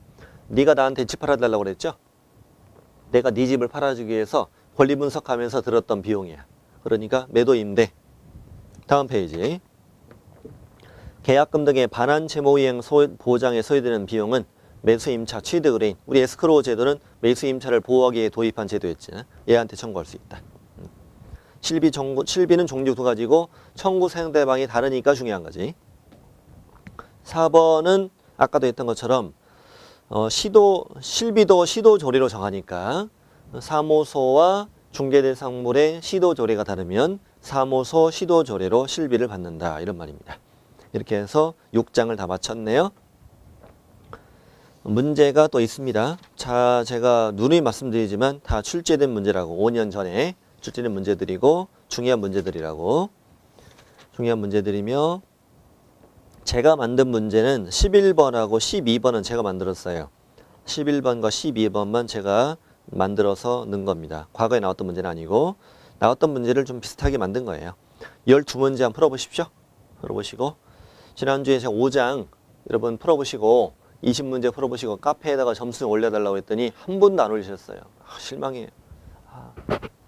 A: 네가 나한테 집 팔아달라고 그랬죠? 내가 네 집을 팔아주기 위해서 권리 분석하면서 들었던 비용이야. 그러니까 매도 임대. 다음 페이지. 계약금 등의 반환 채무 이행 보장에 소요되는 비용은 매수임차 취득 의뢰인. 우리 에스크로우 제도는 매수임차를 보호하기 위해 도입한 제도였지. 얘한테 청구할 수 있다. 실비는 종류 두 가지고 청구 상대방이 다르니까 중요한 거지. 4번은 아까도 했던 것처럼 실비도 시도조리로 정하니까 사무소와 중개대상물의 시도조리가 다르면 사무소 시도조리로 실비를 받는다. 이런 말입니다. 이렇게 해서 6장을 다 마쳤네요. 문제가 또 있습니다. 자, 제가 누누이 말씀드리지만 다 출제된 문제라고. 5년 전에 출제된 문제들이고 중요한 문제들이라고. 중요한 문제들이며 제가 만든 문제는 11번하고 12번은 제가 만들었어요. 11번과 12번만 제가 만들어서 넣은 겁니다. 과거에 나왔던 문제는 아니고 나왔던 문제를 좀 비슷하게 만든 거예요. 12문제 한번 풀어보십시오. 풀어보시고 지난주에 제가 5장 여러분 풀어보시고 20문제 풀어보시고 카페에다가 점수 좀 올려달라고 했더니 한 분도 안 올리셨어요. 실망해요.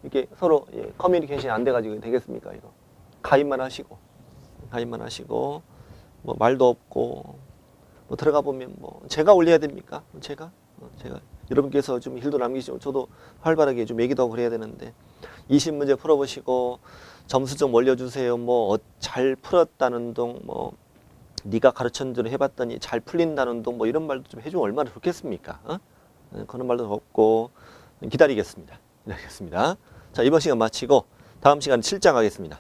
A: 이렇게 서로 커뮤니케이션이 안 돼가지고 되겠습니까? 이거 가입만 하시고 뭐 말도 없고 뭐 들어가 보면 뭐 제가 올려야 됩니까? 제가 여러분께서 좀 힐도 남기시고 저도 활발하게 좀 얘기도 하고 그래야 되는데 20문제 풀어보시고 점수 좀 올려주세요. 뭐 잘 풀었다는 둥 뭐 네가 가르친 대로 해봤더니 잘 풀린다는 둥 뭐 이런 말도 좀 해주면 얼마나 좋겠습니까? 그런 말도 없고 기다리겠습니다. 자, 이번 시간 마치고 다음 시간 7장 하겠습니다.